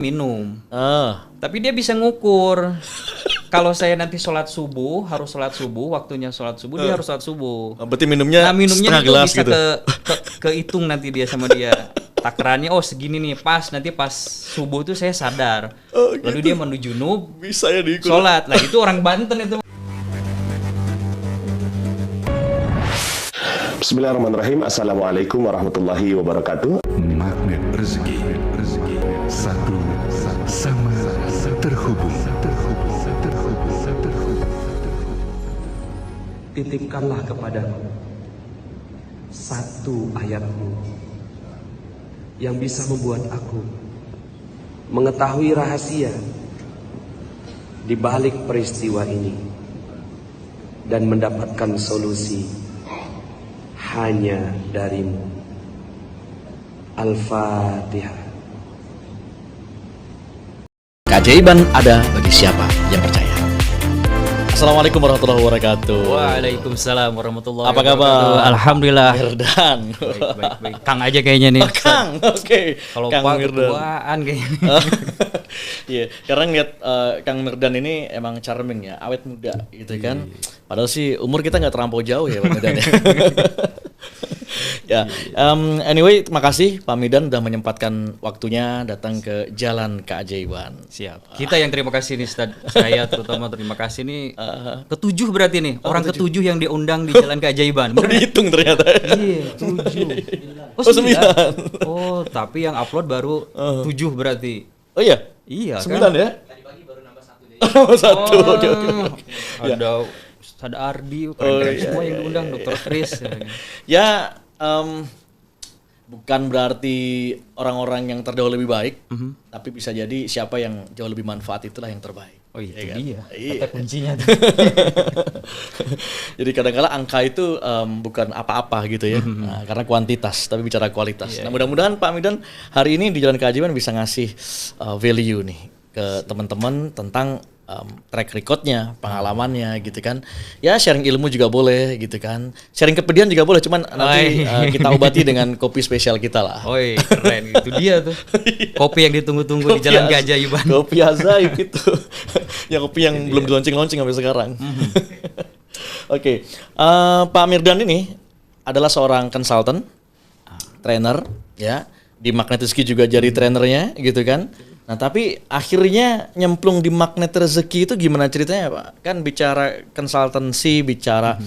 minum. Tapi dia bisa ngukur. Kalau saya nanti sholat subuh, waktunya sholat subuh, dia harus sholat subuh. Berarti minumnya setengah itu gelas bisa gitu. kehitung nanti dia sama dia. Takarannya segini nih, nanti pas subuh tuh saya sadar. Lalu Gitu. dia menuju junub, Bisa ya diikut. sholat. Lah itu orang Banten itu. Bismillahirrahmanirrahim. Assalamualaikum warahmatullahi wabarakatuh. Magnet rezeki, satu sama terhubung. Titipkanlah kepadaku satu ayatmu yang bisa membuat aku mengetahui rahasia di balik peristiwa ini dan mendapatkan solusi hanya darimu. Al-Fatihah. Keajaiban ada bagi siapa yang percaya. Assalamualaikum warahmatullahi wabarakatuh. Waalaikumsalam warahmatullahi Apa wabarakatuh. kabar? Alhamdulillah. Mirdan. Baik. Kang aja kayaknya nih. Kang, oke. Kalau Kang Pak Mirdan. ketuaan kayaknya. Iya, karena ngeliat Kang Mirdan ini emang charming ya, awet muda gitu kan. Padahal sih umur kita nggak terlampau jauh ya Pak Mirdan ya. Ya, anyway, terima kasih Pak Mirdan udah menyempatkan waktunya datang ke Jalan Keajaiban. Siap. Kita yang terima kasih nih, Ustaz. Saya terutama terima kasih nih. Ketujuh berarti nih, orang ketujuh yang diundang di Jalan Keajaiban. Oh, dihitung ternyata. Iya, 7. Oh, 9. Oh, tapi yang upload baru 7 berarti. Oh iya? Iya 9 kan? ya? Tadi pagi baru nambah 1 deh. Oh, 1. Oke. Ada Ustaz Ardi, keren-keren semua yang diundang, Dr. Chris. Ya, bukan berarti orang-orang yang terdahulu lebih baik, tapi bisa jadi siapa yang jauh lebih manfaat itulah yang terbaik. Oh itu Ya kan? dia, Iya. kata kuncinya tuh. Jadi kadang-kadang angka itu bukan apa-apa gitu ya, nah, karena kuantitas, tapi bicara kualitas. Nah mudah-mudahan Pak Mirdan hari ini di Jalan Keajaiban bisa ngasih value nih ke teman-teman tentang track recordnya, pengalamannya gitu kan. Ya sharing ilmu juga boleh gitu kan. Sharing kepedihan juga boleh, cuman nanti kita obati dengan kopi spesial kita lah. Oi, keren, itu dia tuh. Kopi yang ditunggu-tunggu di Jalan Keajaiban. Kopi ajaib itu. Kopi yang belum di-launching sampai sekarang. Oke. Pak Mirdan ini adalah seorang konsultan, trainer ya. Di Magnet Rezeki juga jadi trainernya gitu kan. Nah tapi akhirnya nyemplung di Magnet Rezeki itu gimana ceritanya Pak? Kan bicara konsultansi, bicara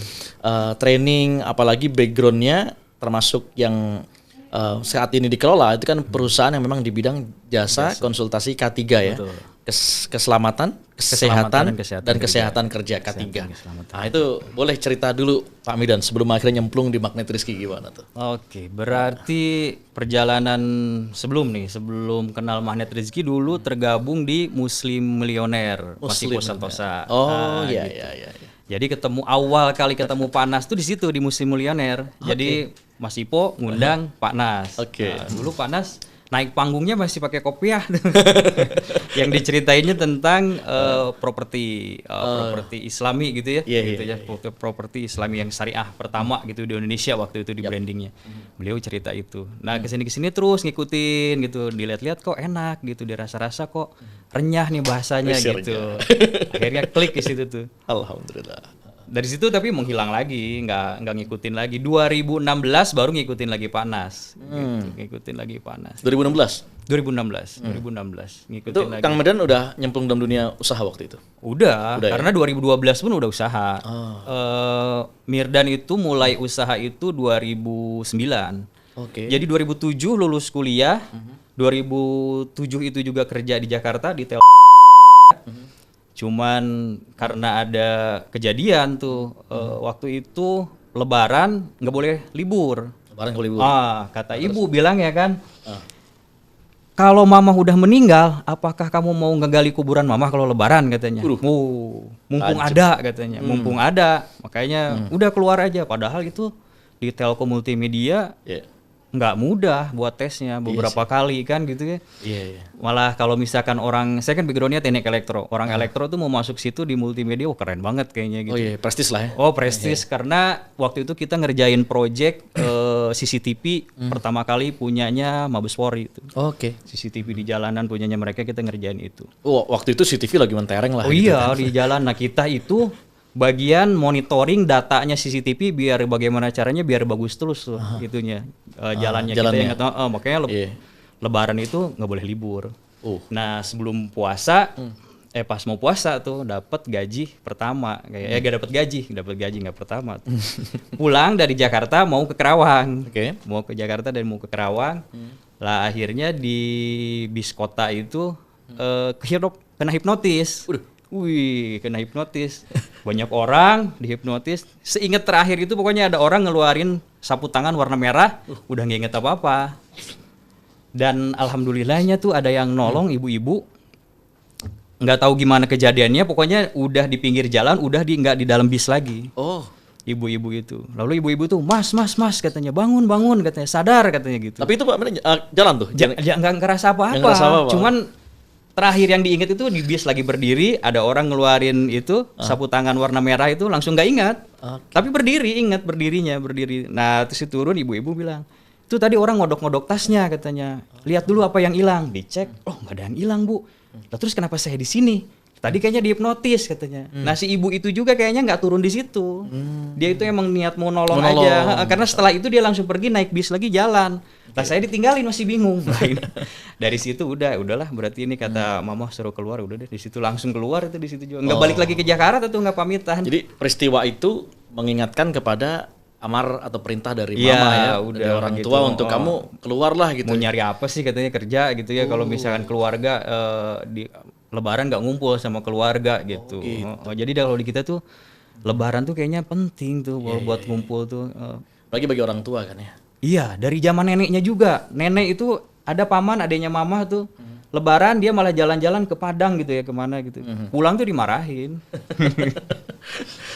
training, apalagi backgroundnya termasuk yang saat ini dikelola itu kan perusahaan yang memang di bidang jasa konsultasi K3 ya. Betul. Keselamatan, kesehatan, dan kesehatan kerja K3. Nah itu boleh cerita dulu Pak Mirdan sebelum akhirnya nyemplung di Magnet Rezeki gimana tuh? Oke, berarti perjalanan sebelum kenal Magnet Rezeki dulu tergabung di Muslim Milioner, masih Santosa. Oh iya gitu. iya. Jadi awal kali ketemu Pak Nas tuh di situ di Muslim Milioner. Jadi Mas Ipo ngundang Pak Nas. Oke. Nah, dulu Pak Nas naik panggungnya masih pakai kopiah. Yang diceritainnya tentang properti Islami gitu ya. Properti Islami yang syariah pertama gitu di Indonesia waktu itu di brandingnya. Beliau cerita itu. Nah, kesini terus ngikutin gitu, dilihat-lihat kok enak gitu, dirasa-rasa kok renyah nih bahasanya gitu. Akhirnya klik di situ tuh. Alhamdulillah. Dari situ tapi menghilang lagi, nggak ngikutin lagi. 2016 baru ngikutin lagi Pak Nas. Gitu, ngikutin lagi Pak Nas. 2016? 2016 ngikutin Itu lagi. Kang Mirdan udah nyemplung dalam dunia usaha waktu itu? Udah ya? karena 2012 pun udah usaha. Mirdan itu mulai usaha itu 2009. Oke. Jadi 2007 lulus kuliah, 2007 itu juga kerja di Jakarta di Cuman karena ada kejadian tuh waktu itu Lebaran nggak boleh libur. Lebaran kalau libur. Kata ibu bilang ya kan, kalau mama udah meninggal, apakah kamu mau ngegali kuburan mama kalau Lebaran katanya? Mumpung ada katanya, mumpung ada, makanya udah keluar aja. Padahal itu di Telkom Multimedia nggak mudah buat tesnya beberapa kali kan gitu ya. Iya. Malah kalau misalkan saya kan backgroundnya teknik elektro, orang elektro tuh mau masuk situ di multimedia, keren banget kayaknya gitu. Oh iya, prestis lah ya. Oh prestis, karena waktu itu kita ngerjain project CCTV pertama kali punyanya Mabes Polri itu. Oke. CCTV di jalanan punyanya mereka, kita ngerjain itu. Oh, waktu itu CCTV lagi mentereng lah. Oh gitu iya kan. di jalan. Nah kita itu bagian monitoring datanya CCTV biar bagaimana caranya biar bagus terus tuh itunya jalannya. Kita ingat makanya Lebaran itu nggak boleh libur. Nah sebelum puasa pas mau puasa tuh dapat gaji pertama gak dapat gaji nggak pertama tuh. Pulang dari Jakarta mau ke Kerawang. Mau ke Jakarta dan mau ke Kerawang lah, akhirnya di bis kota itu kena hipnotis. Wih, kena hipnotis. Banyak orang dihipnotis. Seingat terakhir itu pokoknya ada orang ngeluarin sapu tangan warna merah, udah nggak inget apa-apa. Dan alhamdulillahnya tuh ada yang nolong ibu-ibu. Nggak tahu gimana kejadiannya, pokoknya udah di pinggir jalan, udah nggak di dalam bis lagi. Oh, ibu-ibu itu. Lalu ibu-ibu tuh, mas katanya, bangun katanya, sadar katanya gitu. Tapi itu Pak jalan tuh? Nggak ngerasa apa-apa. Cuman terakhir yang diingat itu di bis lagi berdiri, ada orang ngeluarin itu sapu tangan warna merah itu, langsung nggak ingat. Tapi ingat berdiri. Nah terus turun, ibu-ibu bilang, itu tadi orang ngodok-ngodok tasnya katanya. Lihat dulu apa yang hilang. Dicek, oh nggak ada yang hilang Bu. Lah terus kenapa saya di sini? Tadi kayaknya dihipnotis katanya. Nah si ibu itu juga kayaknya nggak turun di situ. Dia itu emang niat mau nolong aja. Karena setelah itu dia langsung pergi naik bis lagi jalan. Lah saya ditinggalin masih bingung. Dari situ udahlah berarti ini kata mama suruh keluar, udah deh di situ langsung keluar itu di situ juga. Nggak balik lagi ke Jakarta tuh, nggak pamitan. Jadi peristiwa itu mengingatkan kepada amar atau perintah dari mama ya, udah dari orang tua gitu. Untuk kamu keluarlah gitu. Mau nyari apa sih katanya, kerja gitu ya. Kalau misalkan keluarga di Lebaran nggak ngumpul sama keluarga gitu. Jadi kalau di kita tuh Lebaran tuh kayaknya penting tuh buat ngumpul tuh. Bagi orang tua kan ya. Iya, dari zaman neneknya juga. Nenek itu ada paman, adanya mama tuh. Lebaran dia malah jalan-jalan ke Padang gitu ya, kemana gitu. Pulang tuh dimarahin.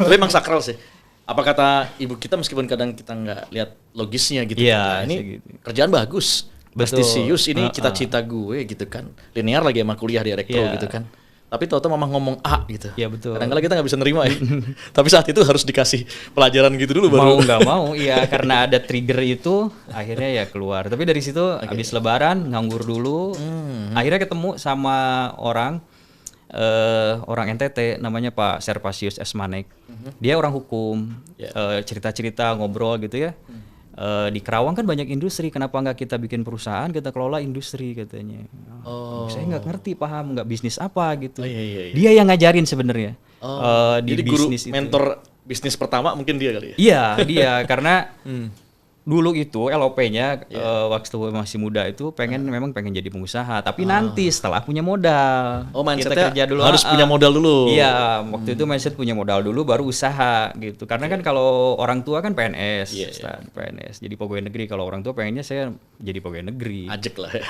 Tapi emang sakral sih. Apa kata ibu kita, meskipun kadang kita nggak lihat logisnya gitu. Iya, ini kerjaan bagus. Prestisius, ini cita-cita gue gitu kan. Linear lagi emang kuliah di elektro gitu kan. Tapi tau-tau mama ngomong A gitu. Iya betul. Kadang-kadang kita nggak bisa nerima ya. Tapi saat itu harus dikasih pelajaran gitu dulu baru. Mau nggak mau, iya karena ada trigger itu, akhirnya ya keluar. Tapi dari situ habis Lebaran nganggur dulu. Akhirnya ketemu sama orang NTT namanya Pak Servasius Esmanek. Dia orang hukum. Cerita-cerita ngobrol gitu ya. Di Kerawang kan banyak industri, kenapa nggak kita bikin perusahaan, kita kelola industri katanya. Saya nggak ngerti, paham nggak bisnis apa gitu. Iya. Dia yang ngajarin sebenarnya. Di jadi guru bisnis mentor bisnis pertama mungkin dia kali ya? Iya dia karena dulu itu LOP-nya waktu masih muda itu memang pengen jadi pengusaha, tapi nanti setelah punya modal. Kita kerja dulu, harus punya modal dulu. Iya, waktu itu mindset punya modal dulu baru usaha gitu. Karena kan kalau orang tua kan PNS, PNS jadi pegawai negeri. Kalau orang tua pengennya saya jadi pegawai negeri. Ajek lah ya.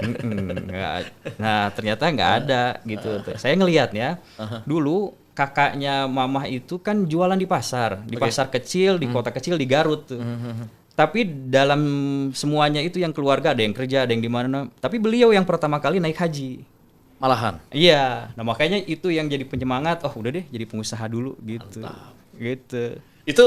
Nah, ternyata nggak ada gitu. Saya ngelihatnya dulu kakaknya mamah itu kan jualan di pasar kecil, di kota kecil di Garut tuh. Tapi dalam semuanya itu yang keluarga ada yang kerja, ada yang di mana. Tapi beliau yang pertama kali naik haji. Malahan. Iya. Nah, makanya itu yang jadi penyemangat. Oh, udah deh jadi pengusaha dulu gitu. Gitu. Itu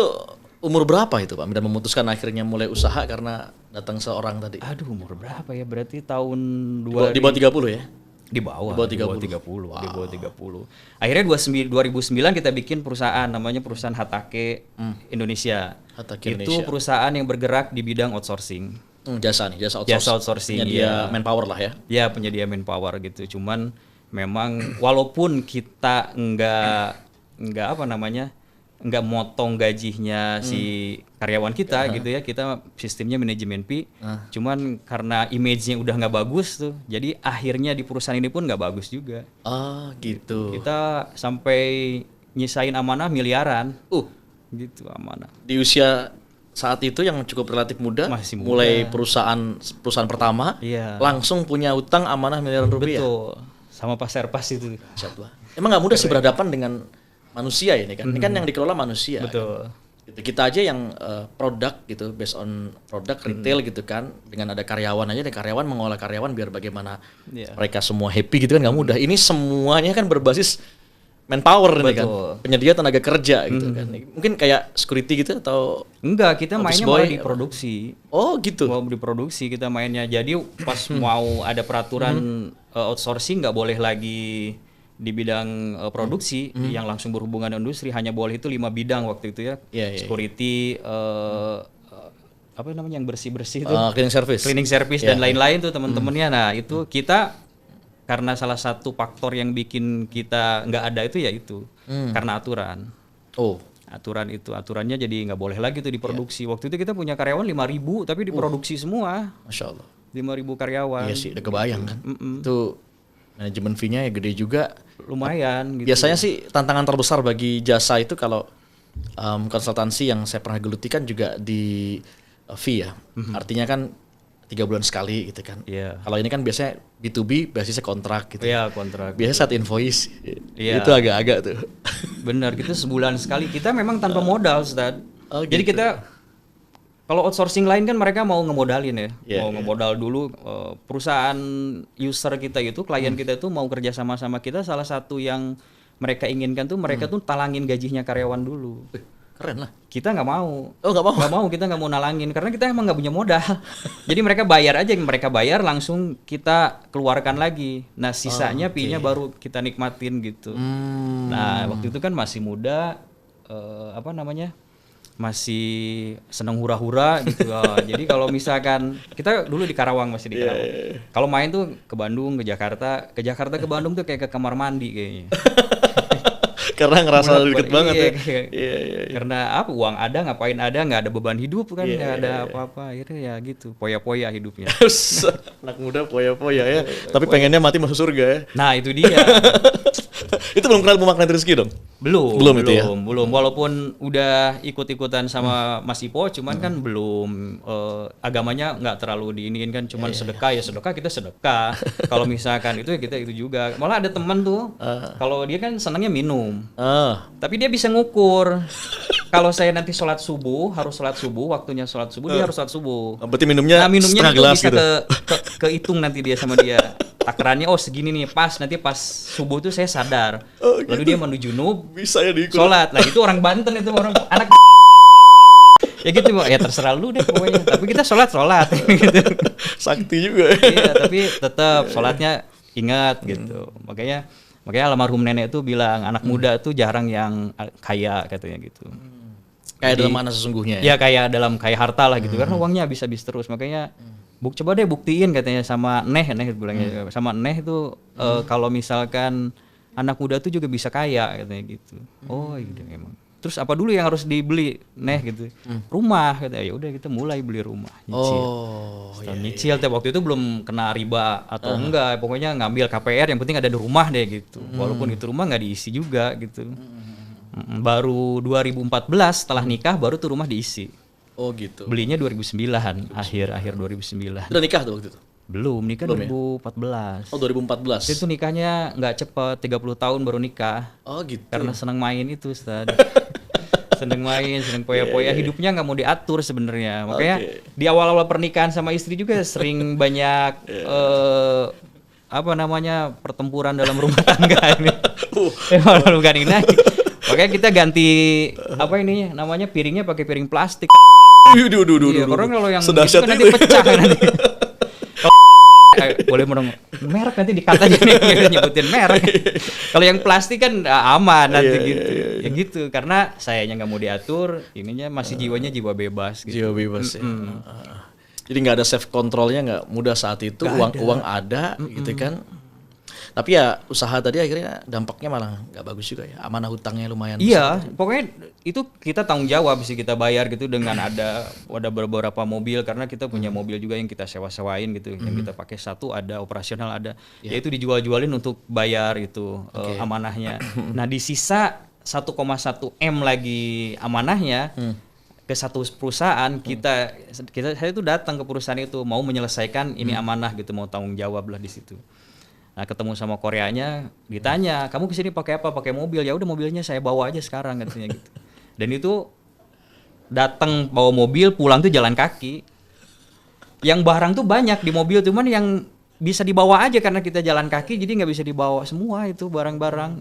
umur berapa itu, Pak? Dan memutuskan akhirnya mulai usaha karena datang seorang tadi. Aduh, umur berapa ya? Berarti tahun di bawah 30 ya? Di bawah 30. Wow. Di bawah 30. Akhirnya 2009 kita bikin perusahaan namanya perusahaan Hatake Indonesia. Hatake itu Indonesia. Perusahaan yang bergerak di bidang outsourcing. Jasa outsourcing. Jasa outsourcing. Penyedia manpower lah ya. Ya, penyedia manpower gitu. Cuman memang walaupun kita nggak motong gajinya si karyawan kita gitu ya, kita sistemnya manajemen fee. Cuman karena image-nya udah nggak bagus tuh, jadi akhirnya di perusahaan ini pun nggak bagus juga. Gitu. Kita sampai nyisain amanah miliaran. Gitu amanah. Di usia saat itu yang cukup relatif muda, Masih muda. mulai perusahaan pertama, langsung punya utang amanah miliaran rupiah. Betul. Sama Pak Serpas itu. Emang nggak mudah sih berhadapan dengan manusia ini kan. Ini kan yang dikelola manusia. Betul. Kan? Gitu. Kita aja yang produk gitu, based on produk retail gitu kan, dengan ada karyawan aja, dan karyawan mengolah karyawan biar bagaimana mereka semua happy gitu kan nggak mudah. Ini semuanya kan berbasis manpower ini kan, penyedia tenaga kerja gitu kan. Mungkin kayak security gitu atau enggak, kita office mainnya boy, malah di produksi. Oh gitu. Mau di produksi kita mainnya. Jadi pas mau ada peraturan outsourcing nggak boleh lagi di bidang produksi yang langsung berhubungan dengan industri, hanya boleh itu 5 bidang waktu itu ya. Security, apa namanya yang bersih-bersih itu? Cleaning service dan lain-lain tuh teman-temannya. Nah, itu kita karena salah satu faktor yang bikin kita nggak ada itu ya itu karena aturan. Aturannya jadi nggak boleh lagi tuh diproduksi. Waktu itu kita punya karyawan 5.000 tapi diproduksi semua. Masya Allah. 5.000 karyawan. Iya sih, udah kebayang kan. Itu manajemen fee-nya ya gede juga. Lumayan. Gitu. Biasanya sih tantangan terbesar bagi jasa itu kalau konsultansi yang saya pernah geluti kan juga di fee ya. Artinya kan 3 bulan sekali gitu kan. Kalau ini kan biasanya B2B basisnya kontrak gitu. Iya, kontrak. Biasanya saat invoice itu agak-agak tuh. Benar, kita sebulan sekali. Kita memang tanpa modal, Ustaz. Jadi kita kalau outsourcing lain kan mereka mau ngemodalin ya. Mau ngemodal dulu perusahaan user kita itu, klien kita itu mau kerja sama kita, salah satu yang mereka inginkan tuh mereka tuh talangin gajinya karyawan dulu. Keren lah. Kita nggak mau. Nggak mau. Kita nggak mau nalangin karena kita emang nggak punya modal. Jadi mereka bayar aja, mereka bayar langsung kita keluarkan lagi. Nah sisanya fee-nya baru kita nikmatin gitu. Nah waktu itu kan masih muda, masih seneng hura-hura gitu. Jadi kalau misalkan kita dulu di Karawang, masih di Karawang. Kalau main tuh ke Bandung, ke Jakarta ke Bandung tuh kayak ke kamar mandi kayaknya. Karena ngerasa deket banget ya. Karena uang ada, ngapain ada, nggak ada beban hidup kan, nggak ada apa-apa. Akhirnya ya gitu, poya-poya hidupnya. Anak muda poya-poya ya. Tapi pengennya mati masuk surga ya. Nah itu dia. Itu belum kenal pemaknaan rezeki dong? Belum itu ya? Belum. Walaupun udah ikut-ikutan sama Mas Ipo, cuman kan belum agamanya nggak terlalu diiniin kan, cuman sedekah kita sedekah. Kalau misalkan itu ya kita itu juga. Malah ada teman tuh, kalau dia kan senangnya minum. Tapi dia bisa ngukur. Kalau saya nanti sholat subuh, waktunya sholat subuh, dia harus sholat subuh. Berarti minumnya setengah gelas bisa gitu? kehitung nanti dia sama dia. Takarannya segini nih, nanti pas subuh tuh saya sadar. Lalu dia menuju junub, bisa ya diikut. Sholat. Nah itu orang Banten itu, orang anak ya gitu, ya terserah lu deh pokoknya. Tapi kita sholat gitu. Sakti juga. Iya, tapi tetap sholatnya ingat gitu. Makanya almarhum nenek itu bilang anak muda tuh jarang yang kaya katanya gitu. Kayak dalam mana sesungguhnya ya? Ya kayak harta lah gitu, karena uangnya habis-habis terus. Makanya coba deh buktiin katanya sama Neh bilangnya, sama Neh itu kalau misalkan anak muda tuh juga bisa kaya katanya gitu. Oh iya emang. Terus apa dulu yang harus dibeli Neh gitu? Rumah katanya. Ya udah kita mulai beli rumah, nyicil. Nyicil tiap waktu itu belum kena riba atau enggak, pokoknya ngambil KPR yang penting ada di rumah deh gitu. Walaupun itu rumah nggak diisi juga gitu. Baru 2014 setelah nikah baru tuh rumah diisi. Oh gitu. Belinya 2009, akhir 2009. Udah nikah tuh waktu itu? Belum, nikah belum 2014. Ya? Oh 2014. Itu nikahnya nggak cepet, 30 tahun baru nikah. Oh gitu. Karena senang main itu, Ustaz. Seneng main, seneng poya-poya, hidupnya nggak mau diatur sebenarnya. Makanya di awal-awal pernikahan sama istri juga sering banyak pertempuran dalam rumah tangga ini. Bukan ini. Makanya kita ganti piringnya pakai piring plastik. Iya, karena kalau yang itu kan nanti pecah nanti. Boleh merek nanti dikata aja nih nyebutin merek. Kalau yang plastik kan aman nanti gitu. Ya gitu, karena sayanya nggak mau diatur, ininya masih jiwanya jiwa bebas gitu. Jiwa bebas ya. Jadi nggak ada self controlnya, nggak mudah saat itu, uang ada gitu kan. Tapi ya usaha tadi akhirnya dampaknya malah nggak bagus juga ya. Amanah hutangnya lumayan besar. Iya, pokoknya itu kita tanggung jawab sih, kita bayar gitu dengan ada beberapa mobil, karena kita punya mobil juga yang kita sewa-sewain gitu, yang kita pakai satu ada operasional ada. Ya itu dijual-jualin untuk bayar itu amanahnya. Nah, di sisa 1,1 M lagi amanahnya ke satu perusahaan, saya tuh datang ke perusahaan itu mau menyelesaikan ini amanah gitu, mau tanggung jawab lah di situ. Nah, ketemu sama Koreanya, ditanya, "Kamu kesini pakai apa?" "Pakai mobil." "Ya udah mobilnya saya bawa aja sekarang," katanya gitu. Dan itu datang bawa mobil, pulang tuh jalan kaki. Yang barang tuh banyak di mobil, cuman yang bisa dibawa aja karena kita jalan kaki, jadi nggak bisa dibawa semua itu barang-barang.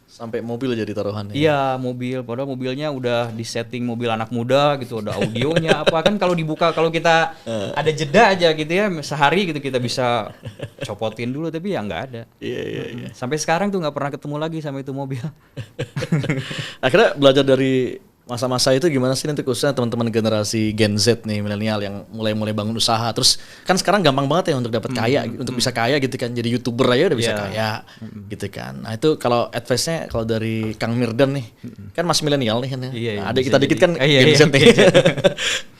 Sampai mobil jadi taruhannya. Iya, mobil. Padahal mobilnya udah disetting mobil anak muda gitu, ada audionya apa kan kalau dibuka, kalau kita ada jeda aja gitu ya, sehari gitu kita bisa copotin dulu, tapi ya nggak ada. Iya. Sampai sekarang tuh nggak pernah ketemu lagi sama itu mobil. Akhirnya belajar dari masa-masa itu gimana sih nanti khususnya teman-teman generasi Gen Z nih, milenial yang mulai bangun usaha. Terus kan sekarang gampang banget ya untuk dapat kaya, untuk bisa kaya gitu kan. Jadi YouTuber aja udah bisa kaya gitu kan. Nah, itu kalau advice-nya kalau dari Kang Mirdan nih, kan masih milenial nih kan ya. Nah, ada kita dikit kan Gen Z nih.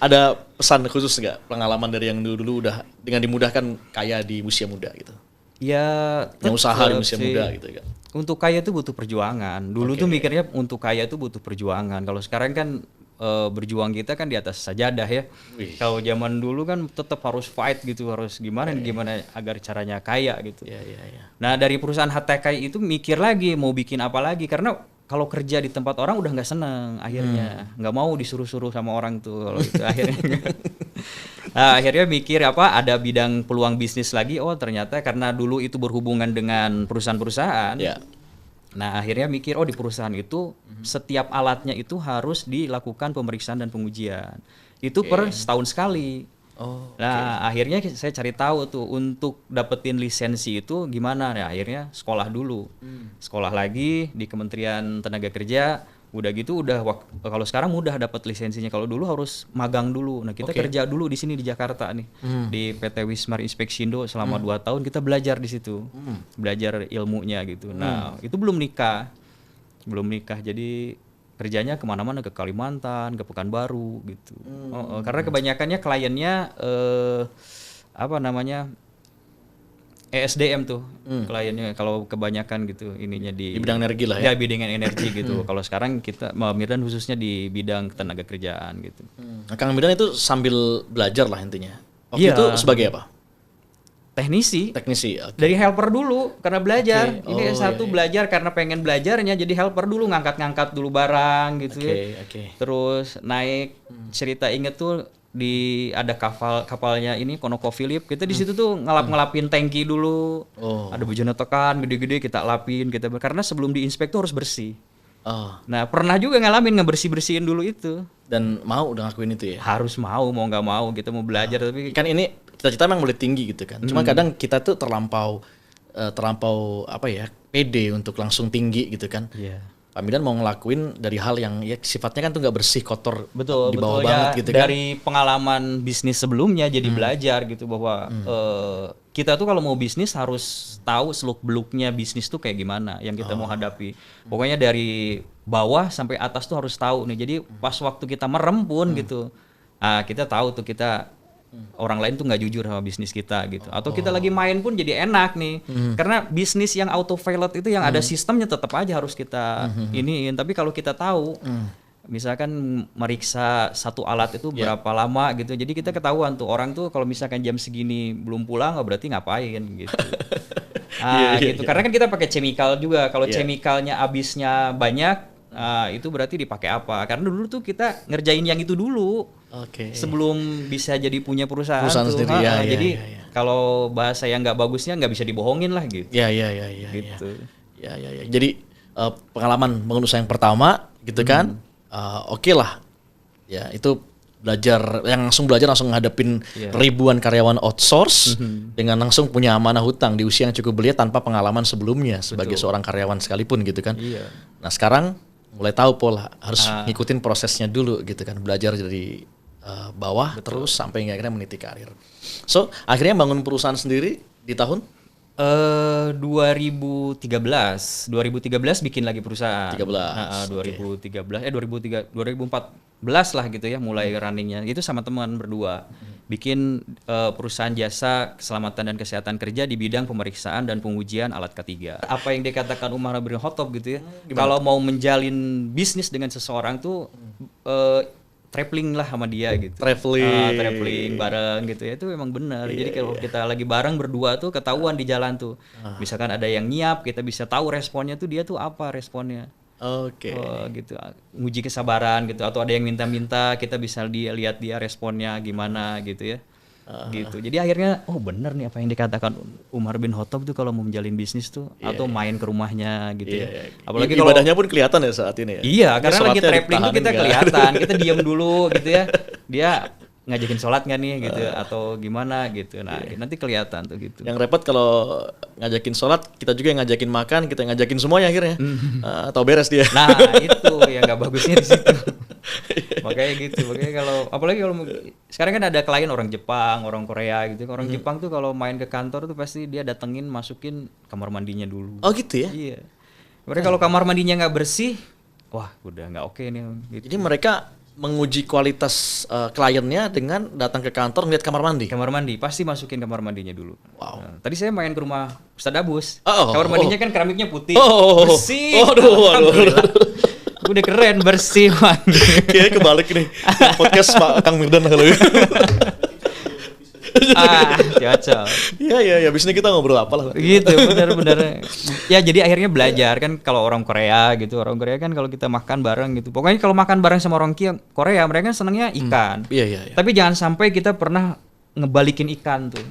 Ada pesan khusus nggak, pengalaman dari yang dulu udah dengan dimudahkan kaya di usia muda gitu? Ya, Punya usaha di usia muda gitu kan. Untuk kaya itu butuh perjuangan. Dulu tuh mikirnya untuk kaya itu butuh perjuangan. Kalau sekarang kan berjuang kita kan di atas sajadah ya. Kalau zaman dulu kan tetap harus fight gitu, harus gimana agar caranya kaya gitu. Nah, dari perusahaan HTK itu mikir lagi mau bikin apa lagi, karena kalau kerja di tempat orang udah nggak seneng akhirnya, nggak mau disuruh-suruh sama orang tuh kalau itu akhirnya. Nah, akhirnya mikir ada bidang peluang bisnis lagi. Oh, ternyata karena dulu itu berhubungan dengan perusahaan-perusahaan. Nah, akhirnya mikir di perusahaan itu setiap alatnya itu harus dilakukan pemeriksaan dan pengujian. Itu per setahun sekali. Nah, akhirnya saya cari tahu tuh untuk dapetin lisensi itu gimana. Nah, akhirnya sekolah dulu. Sekolah lagi di Kementerian Tenaga Kerja. Udah gitu kalau sekarang mudah dapat lisensinya. Kalau dulu harus magang dulu. Nah, kita kerja dulu di sini di Jakarta nih. Di PT Wismar Inspeksindo selama 2 tahun kita belajar di situ. Belajar ilmunya gitu. Nah, itu belum nikah. Jadi kerjanya kemana-mana, ke Kalimantan, ke Pekanbaru gitu. Karena kebanyakannya kliennya ESDM tuh kliennya, kalau kebanyakan gitu ininya di bidang energi lah ya. Ya, bidang energi gitu. Kalau sekarang kita Mirdan khususnya di bidang tenaga kerjaan gitu. Nah, Kang Mirdan itu sambil belajar lah intinya. Waktu itu sebagai apa? Teknisi. Okay. Dari helper dulu karena belajar. Ini satu belajar karena pengen belajarnya, jadi helper dulu, ngangkat-ngangkat dulu barang gitu ya. Terus naik, cerita inget tuh ada kapalnya ini ConocoPhillips, kita di situ tuh ngelapin tangki dulu. Ada bejana tekan gede-gede kita lapin, karena sebelum diinspek tuh harus bersih. Nah, pernah juga ngalamin ngebersih-bersihin dulu itu. Dan udah ngakuin itu ya? Harus mau nggak mau kita mau belajar, tapi kan ini cita-cita memang boleh tinggi gitu kan. Cuma kadang kita tuh terlampau pede untuk langsung tinggi gitu kan. Pak Mirdan mau ngelakuin dari hal yang ya sifatnya kan tuh nggak bersih, kotor, di bawah banget gitu kan. Dari pengalaman bisnis sebelumnya jadi belajar gitu bahwa kita tuh kalau mau bisnis harus tahu seluk-beluknya bisnis tuh kayak gimana yang kita mau hadapi. Pokoknya dari bawah sampai atas tuh harus tahu nih. Jadi pas waktu kita merem pun gitu, kita tahu tuh kita orang lain tuh nggak jujur sama bisnis kita gitu. Atau kita lagi main pun jadi enak nih. Karena bisnis yang autopilot itu yang ada sistemnya tetap aja harus kita iniin. Tapi kalau kita tahu, misalkan meriksa satu alat itu berapa lama gitu. Jadi kita ketahuan tuh orang tuh kalau misalkan jam segini belum pulang, berarti ngapain gitu. Gitu. Karena kan kita pakai chemical juga. Kalau chemicalnya habisnya banyak, itu berarti dipakai apa? Karena dulu tuh kita ngerjain yang itu dulu. Sebelum bisa jadi punya perusahaan tuh. Sendiri, jadi kalau bahasa yang nggak bagusnya nggak bisa dibohongin lah gitu. Gitu. Jadi pengalaman bangun usaha yang pertama gitu kan, lah. Ya itu langsung belajar langsung ngadepin ribuan karyawan outsource dengan langsung punya amanah hutang di usia yang cukup belia tanpa pengalaman sebelumnya sebagai seorang karyawan sekalipun gitu kan. Nah, sekarang mulai tahu pola harus ngikutin prosesnya dulu gitu kan, belajar dari bawah terus sampai akhirnya meniti karir. So akhirnya bangun perusahaan sendiri di tahun 2013 bikin lagi perusahaan. 2014 lah gitu ya mulai runningnya. Itu sama teman berdua bikin perusahaan jasa keselamatan dan kesehatan kerja di bidang pemeriksaan dan pengujian alat K3. Apa yang dikatakan Umar bin Khattab gitu ya. Kalau mau menjalin bisnis dengan seseorang tuh traveling lah sama dia gitu. Traveling bareng gitu ya, itu memang benar. Jadi kalau kita lagi bareng berdua tuh ketahuan di jalan tuh. Misalkan ada yang nyiap, kita bisa tahu responnya tuh dia tuh apa responnya. Oke. Gitu, nguji kesabaran gitu, atau ada yang minta-minta, kita bisa lihat dia responnya gimana gitu ya. Gitu. Jadi akhirnya bener nih apa yang dikatakan Umar bin Khattab tuh kalau mau menjalin bisnis tuh atau main ke rumahnya gitu ya. Apalagi kalau ibadahnya pun kelihatan ya saat ini ya. Iya, Ini karena lagi sholatnya traveling tuh kita ditahanin kelihatan, kita diam dulu gitu ya. Dia ngajakin sholat nggak nih gitu atau gimana gitu. Nah, nanti kelihatan tuh gitu. Yang repot kalau ngajakin sholat, kita juga yang ngajakin makan, kita yang ngajakin semuanya akhirnya. Atau beres dia. Nah, itu yang nggak bagusnya di situ. Makanya gitu. Makanya kalau apalagi kalau sekarang kan ada klien orang Jepang, orang Korea gitu. Orang Jepang tuh kalau main ke kantor tuh pasti dia datengin, masukin kamar mandinya dulu. Oh gitu ya? Iya. Mereka kalau kamar mandinya nggak bersih, wah udah nggak oke nih. Gitu. Jadi mereka menguji kualitas kliennya dengan datang ke kantor ngeliat kamar mandi. Kamar mandi pasti masukin kamar mandinya dulu. Wow. Nah, tadi saya main ke rumah Ustadz Abus. Oh, kamar mandinya kan keramiknya putih, Oh, bersih. Aduh. Udah keren, bersih wangi. Kayaknya kebalik nih. Podcast Pak Kang Mirdan kalau gitu. Cocok. Iya. Biasanya kita ngobrol apa lah. Gitu, benar-benar. Ya jadi akhirnya belajar kan kalau orang Korea gitu. Orang Korea kan kalau kita makan bareng gitu. Pokoknya kalau makan bareng sama orang Korea, mereka kan senangnya ikan. Iya. Tapi jangan sampai kita pernah ngebalikin ikan tuh.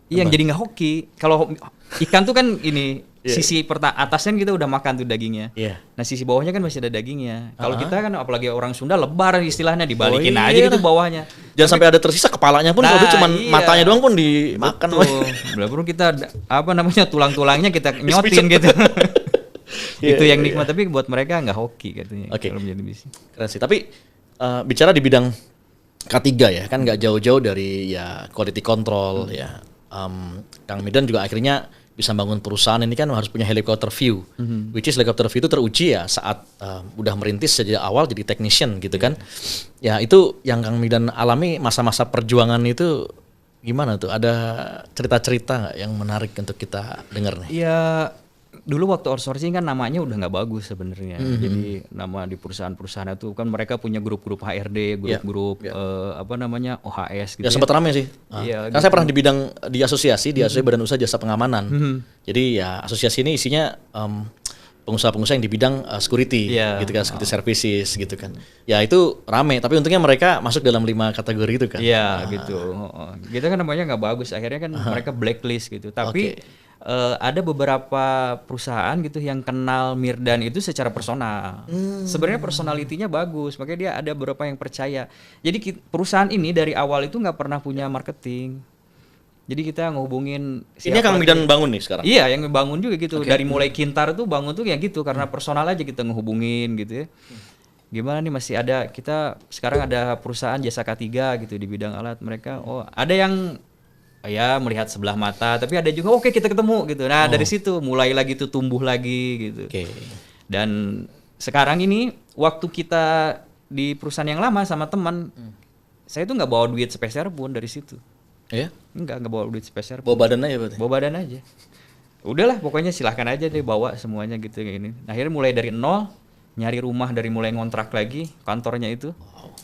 Iya, yang jadi nggak hoki. Kalau ikan tuh kan ini sisi atasnya kita udah makan tuh dagingnya. Iya. Nah sisi bawahnya kan masih ada dagingnya. Kalau kita kan apalagi orang Sunda lebar istilahnya dibalikin aja gitu bawahnya. Jangan sampai ada tersisa kepalanya pun, kalau cuma matanya doang pun dimakan. Belum kita tulang-tulangnya kita nyotin gitu. Itu yang nikmat, tapi buat mereka nggak hoki katanya. Kalau menjadi bisnis. Keren sih. Tapi bicara di bidang K3 ya, kan nggak jauh-jauh dari ya quality control ya. Kang Mirdan juga akhirnya bisa bangun perusahaan ini kan harus punya helicopter view, which is helicopter view itu teruji ya saat udah merintis sejak awal jadi technician gitu kan. Ya itu yang Kang Mirdan alami masa-masa perjuangan itu gimana tuh? Ada cerita-cerita nggak yang menarik untuk kita dengar nih? Ya dulu waktu outsourcing kan namanya udah nggak bagus sebenarnya. Jadi nama di perusahaan-perusahaan itu kan mereka punya grup-grup HRD, grup-grup OHS gitu. Ya sempat ramai sih. Iya, Kan saya pernah di bidang di asosiasi Badan Usaha Jasa Pengamanan. Jadi ya asosiasi ini isinya pengusaha-pengusaha yang di bidang security gitu kan, security services gitu kan. Ya itu rame, tapi untungnya mereka masuk dalam 5 kategori itu kan. Iya gitu. Kita kan namanya nggak bagus, akhirnya kan mereka blacklist gitu. Tapi ada beberapa perusahaan gitu yang kenal Mirdan itu secara personal. Sebenarnya personalitinya bagus, makanya dia ada beberapa yang percaya. Jadi perusahaan ini dari awal itu nggak pernah punya marketing. Jadi kita ngehubungin Ini Kang Mirdan bangun nih sekarang? Iya, yang bangun juga gitu. Dari mulai Kintar tuh bangun tuh ya gitu, karena personal aja kita ngehubungin gitu ya. Gimana nih masih ada, kita sekarang ada perusahaan jasa K3 gitu di bidang alat mereka. Ada yang ya melihat sebelah mata, tapi ada juga oke kita ketemu gitu. Nah dari situ mulai lagi tuh tumbuh lagi gitu. Dan sekarang ini waktu kita di perusahaan yang lama sama teman, saya tuh nggak bawa duit sepeser pun dari situ. Iya? Nggak bawa duit sepeser. Bawa badan aja berarti? Bawa badan aja. Udahlah pokoknya silahkan aja deh bawa semuanya gitu kayak ini. Nah, akhirnya mulai dari nol, nyari rumah dari mulai ngontrak lagi kantornya itu,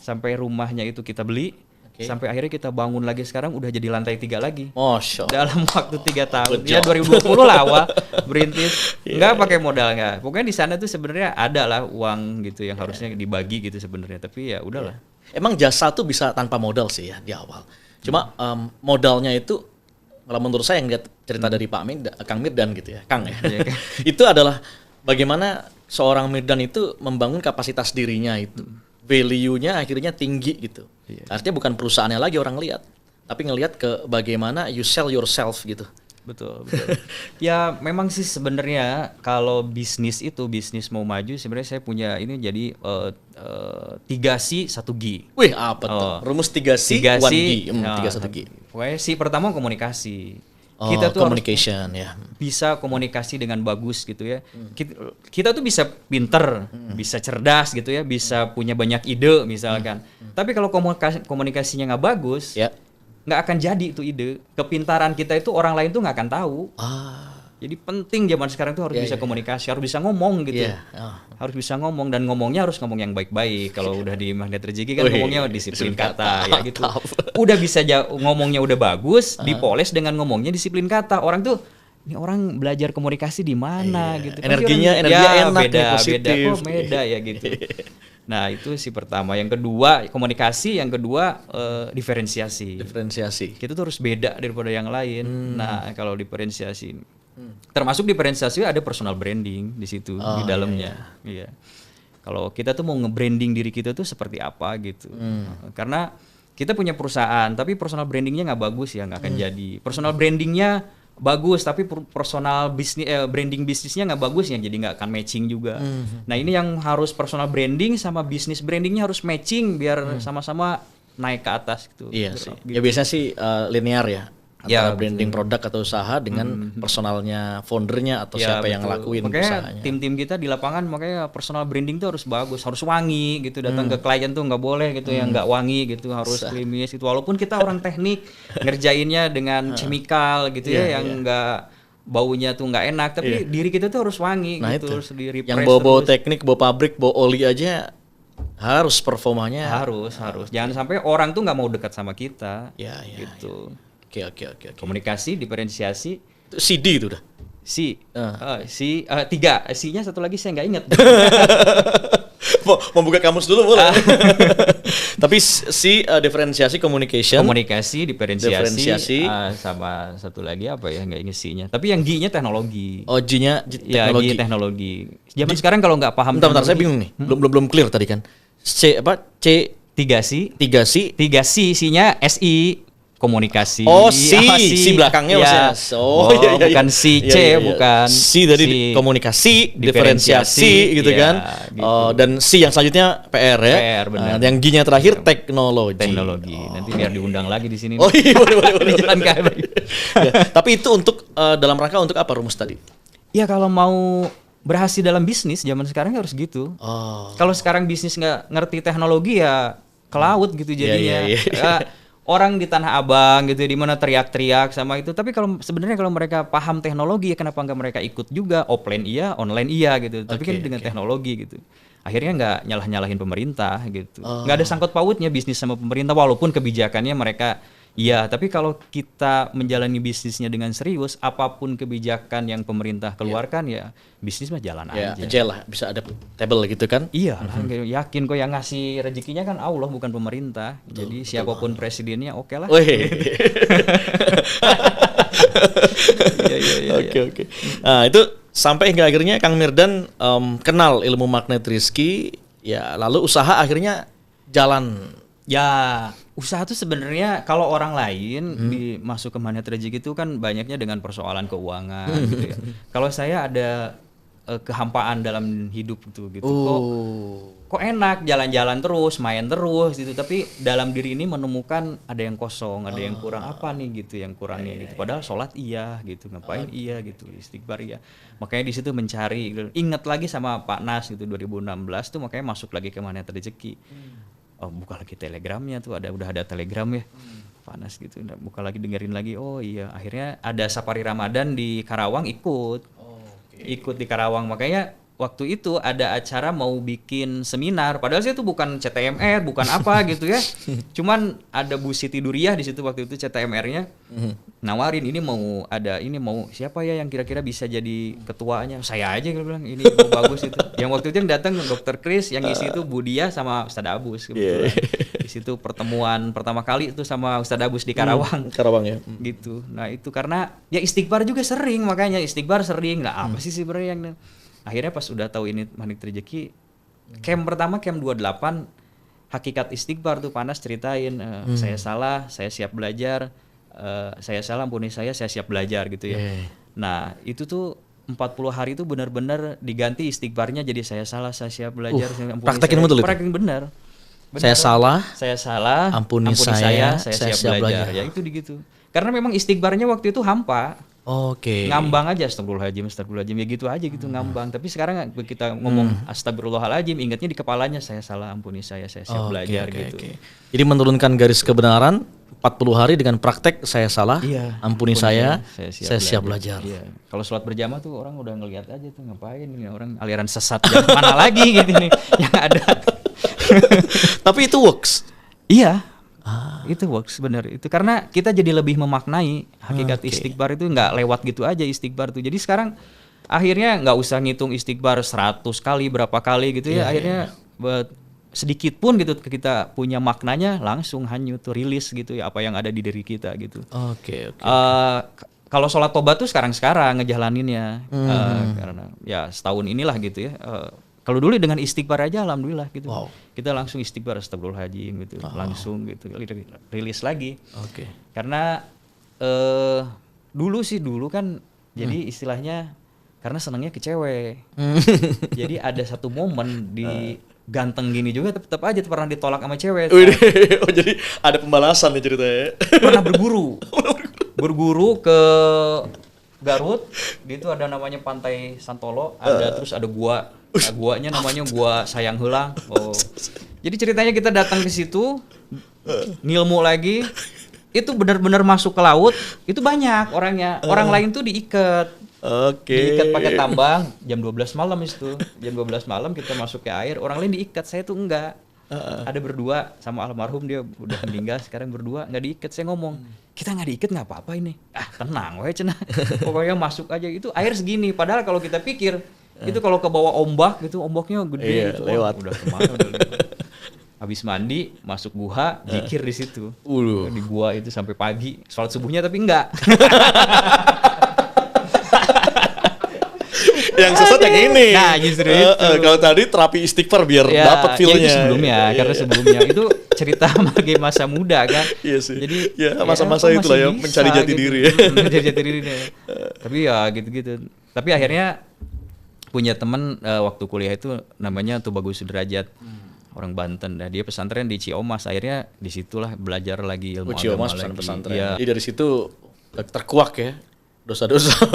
sampai rumahnya itu kita beli. Sampai akhirnya kita bangun lagi sekarang udah jadi lantai 3 lagi. Masya Allah. Dalam waktu 3 tahun. Ya 2020 lah awal berintis. Nggak pakai modal nggak. Pokoknya di sana tuh sebenarnya ada lah uang gitu yang harusnya dibagi gitu sebenarnya. Tapi ya udahlah. Emang jasa tuh bisa tanpa modal sih ya di awal. Cuma modalnya itu kalau menurut saya yang lihat cerita dari Kang Mirdan gitu ya, Kang ya. Itu adalah bagaimana seorang Mirdan itu membangun kapasitas dirinya itu. Value-nya akhirnya tinggi gitu. Artinya bukan perusahaannya lagi orang lihat, tapi ngelihat ke bagaimana you sell yourself gitu. Betul. Ya memang sih sebenarnya kalau bisnis mau maju sebenarnya saya punya ini jadi 3C 1G. Wih apa tuh? Rumus 3C 1G. 3-1G. Pokoknya si pertama komunikasi. Kita tuh communication ya. Bisa komunikasi dengan bagus gitu ya. Kita tuh bisa pinter, bisa cerdas gitu ya, bisa punya banyak ide misalkan. Tapi kalau komunikasinya nggak bagus, nggak akan jadi itu ide. Kepintaran kita itu orang lain tuh nggak akan tahu. Jadi penting zaman sekarang tuh harus bisa komunikasi, harus bisa ngomong gitu. Harus bisa ngomong dan ngomongnya harus ngomong yang baik-baik. Kalau udah di Magnet Rezeki kan ngomongnya disiplin kata ya gitu. Udah bisa ngomongnya udah bagus, dipoles dengan ngomongnya disiplin kata. Orang tuh ini orang belajar komunikasi di mana gitu. Pasti Energinya orang, enak beda, nih, positif. Beda, kok beda ya gitu. Nah itu sih pertama. Yang kedua komunikasi, yang kedua diferensiasi. Kita tuh harus beda daripada yang lain. Nah kalau diferensiasi, termasuk diferensiasi ada personal branding di situ di dalamnya. Iya. Kalau kita tuh mau nge-branding diri kita tuh seperti apa gitu. Karena kita punya perusahaan, tapi personal brandingnya nggak bagus ya nggak akan jadi. Personal brandingnya bagus, tapi personal bisnis branding bisnisnya nggak bagus ya, jadi nggak akan matching juga. Nah ini yang harus personal branding sama bisnis brandingnya harus matching biar sama-sama naik ke atas gitu. Iya sih. Gitu. Ya biasanya sih linear ya. Antara Ya, branding produk atau usaha dengan personalnya foundernya atau siapa yang ngelakuin makanya usahanya. tim-tim kita di lapangan makanya personal branding tuh harus bagus, harus wangi gitu, datang ke klien tuh nggak boleh gitu yang nggak wangi gitu, harus klimis gitu. Walaupun kita orang teknik ngerjainnya dengan chemical gitu ya yang nggak baunya tuh nggak enak, tapi diri kita tuh harus wangi Nah gitu, itu. harus di-refresh Yang bau-bau terus. teknik, bau pabrik, bau oli aja harus performanya. harus. Jangan sampai orang tuh nggak mau dekat sama kita. Ya, ya, gitu. Oke. Komunikasi, diferensiasi, Itu CD itu udah. tiga, C-nya satu lagi saya nggak ingat. Mau buka kamus dulu boleh. Tapi diferensiasi communication. Komunikasi, diferensiasi, Diferensiasi. sama satu lagi apa ya nggak inget C-nya. Tapi yang G-nya teknologi. Oh, G-nya Ya, teknologi. G Teknologi. Zaman sekarang kalau nggak paham Bentar, saya teknologi- bingung nih. Belum clear tadi kan. C 3C. 3C. 3C, C-nya SI. Komunikasi. Oh, C belakangnya ya. maksudnya. Oh, iya. Bukan C, C, bukan. C dari komunikasi, diferensiasi gitu ya, kan. gitu. Oh, dan C yang selanjutnya PR ya. PR, benar. Yang G-nya terakhir teknologi. Teknologi. Nanti biar diundang lagi di sini. Oh iya, boleh. Di jalan kami. Ya, tapi itu untuk dalam rangka untuk apa rumus tadi? Ya kalau mau berhasil dalam bisnis zaman sekarang harus gitu. Oh. Kalau sekarang bisnis nggak ngerti teknologi ya ke laut gitu jadinya. Iya. Ya, orang di Tanah Abang gitu di mana teriak-teriak sama itu. Tapi kalau sebenarnya kalau mereka paham teknologi ya kenapa nggak mereka ikut juga? Offline iya, online iya gitu. Tapi kan dengan teknologi gitu. Akhirnya nggak nyalah-nyalahin pemerintah gitu. Nggak ada sangkut pautnya bisnis sama pemerintah walaupun kebijakannya mereka iya, tapi kalau kita menjalani bisnisnya dengan serius, apapun kebijakan yang pemerintah keluarkan ya bisnis mah jalan Ya, aja. aja lah bisa ada table gitu kan. Iya, yakin kok yang ngasih rezekinya kan Allah bukan pemerintah. Jadi siapapun presidennya oke lah. Wih. Iya. Oke. Nah, itu sampai hingga akhirnya Kang Mirdan kenal ilmu magnet Rizky, ya lalu usaha akhirnya jalan. Ya, usaha tuh sebenarnya kalau orang lain masuk ke magnet rezeki itu kan banyaknya dengan persoalan keuangan gitu ya. Kalau saya ada kehampaan dalam hidup gitu. Kok enak jalan-jalan terus, main terus gitu, tapi dalam diri ini menemukan ada yang kosong, ada yang kurang apa nih gitu, yang kurangnya gitu. Padahal sholat iya gitu, ngapain iya gitu, istighfar iya. Makanya di situ mencari gitu. Ingat lagi sama Pak Nas gitu 2016 tuh makanya masuk lagi ke magnet rezeki. Oh, buka lagi telegramnya tuh udah ada telegram ya. Panas gitu, buka lagi dengerin lagi. Oh iya, akhirnya ada Safari Ramadan di Karawang ikut. Ikut di Karawang, makanya waktu itu ada acara mau bikin seminar. Padahal sih itu bukan CTMR, bukan apa gitu ya. Cuman ada Bu Siti Duriah di situ waktu itu CTMR-nya. Nawarin mau siapa ya yang kira-kira bisa jadi ketuanya? Saya aja gitu bilang, ini bagus itu. Yang waktu itu yang datang Dr. Chris, yang isi itu Bu Dia sama Ustadz Abus kebetulan. Di situ pertemuan pertama kali itu sama Ustadz Abus di Karawang. Karawang ya. Gitu. Nah, itu karena ya istighbar juga sering, makanya istighbar sering. Nah, apa sih sebenarnya yang akhirnya pas udah tahu ini magnet rezeki, camp pertama camp 28 hakikat istighbar tuh Panas ceritain, saya salah, saya siap belajar, saya salah ampuni saya siap belajar gitu ya. Nah, itu tuh 40 hari itu benar-benar diganti istighbarnya jadi saya salah, saya siap belajar, saya ampuni praktekin saya. betul itu? Praktekin benar. Saya salah, ampuni saya siap belajar. Ya itu gitu. Karena memang istighbarnya waktu itu hampa. Oke. Ngambang aja astagfirullahaladzim ya gitu aja gitu ngambang. Tapi sekarang kita ngomong astagfirullahaladzim ingatnya di kepalanya saya salah ampuni saya siap belajar gitu. Jadi menurunkan garis kebenaran 40 hari dengan praktek saya salah, ampuni saya siap belajar. Iya. Kalau sholat berjamaah tuh orang udah ngelihat aja tuh ngapain ini orang aliran sesat yang mana lagi gitu nih yang ada. Tapi itu works. Iya. Itu works bener itu karena kita jadi lebih memaknai hakikat istighfar itu nggak lewat gitu aja istighfar tuh. Jadi sekarang akhirnya nggak usah ngitung istighfar 100 kali berapa kali gitu ya. Akhirnya sedikit pun gitu kita punya maknanya langsung hanyut tuh rilis gitu ya apa yang ada di diri kita gitu. Oke. Kalau sholat tobat tuh sekarang ngejalaninnya karena ya setahun inilah gitu ya. Kalau dulu dengan istighfar aja alhamdulillah gitu. Kita langsung istighfar astagfirullahaladzim gitu. Langsung gitu rilis lagi. Oke. Karena dulu kan jadi istilahnya karena senangnya ke cewek. Jadi ada satu momen di ganteng gini juga tetap aja pernah ditolak sama cewek. Oh jadi ada pembalasan nih ceritanya. Pernah berburu ke Garut, gitu ada namanya Pantai Santolo, terus ada gua. Nah, guanya namanya Gua Sayang Heula. Oh. Jadi ceritanya kita datang ke situ, ngilmu lagi, itu benar-benar masuk ke laut, itu banyak orangnya. Orang lain tuh diikat. Diikat pakai tambang jam 12 malam itu. Jam 12 malam kita masuk ke air, orang lain diikat, saya tuh enggak. Ada berdua sama almarhum, dia udah meninggal, sekarang berdua nggak diikat. Saya ngomong, kita nggak diikat nggak apa-apa ini. Tenang we cenah. Pokoknya masuk aja. Itu air segini, padahal kalau kita pikir itu kalau ke bawah ombak gitu, ombaknya gede gitu. Lewat. Udah kemana udah lewat. Habis mandi, masuk guha, zikir di situ. Di gua itu sampai pagi, sholat subuhnya tapi enggak. Yang sesat yang ini. Nah, justru itu. Kalau tadi terapi istighfar biar dapat feel-nya. Ya itu sebelumnya, karena sebelumnya itu cerita bagi masa muda kan. Iya sih. Jadi masa-masa itulah ya mencari jati diri ya. Mencari jati diri. Tapi ya gitu-gitu. Tapi akhirnya punya teman waktu kuliah itu namanya Tubagus Sudrajat. Orang Banten. Nah, dia pesantren di Ciomas. Akhirnya disitulah belajar lagi ilmu agama lagi. Pesantren. Ya. Jadi dari situ terkuak ya dosa-dosa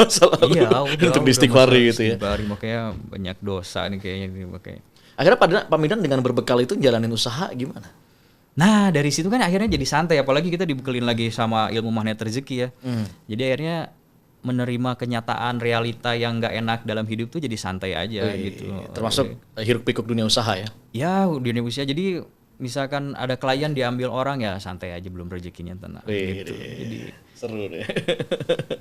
untuk diistighfari gitu ya. Makanya banyak dosa nih kayaknya makanya. Akhirnya Pak Midan dengan berbekal itu jalanin usaha gimana? Nah dari situ kan akhirnya jadi santai, apalagi kita dibekelin lagi sama ilmu magnet rezeki ya. Jadi akhirnya menerima kenyataan realita yang nggak enak dalam hidup tuh jadi santai aja gitu. Termasuk hiruk pikuk dunia usaha ya? Ya dunia usaha. Jadi misalkan ada klien diambil orang ya santai aja, belum rezekinya tenang. Gitu. Jadi seru deh.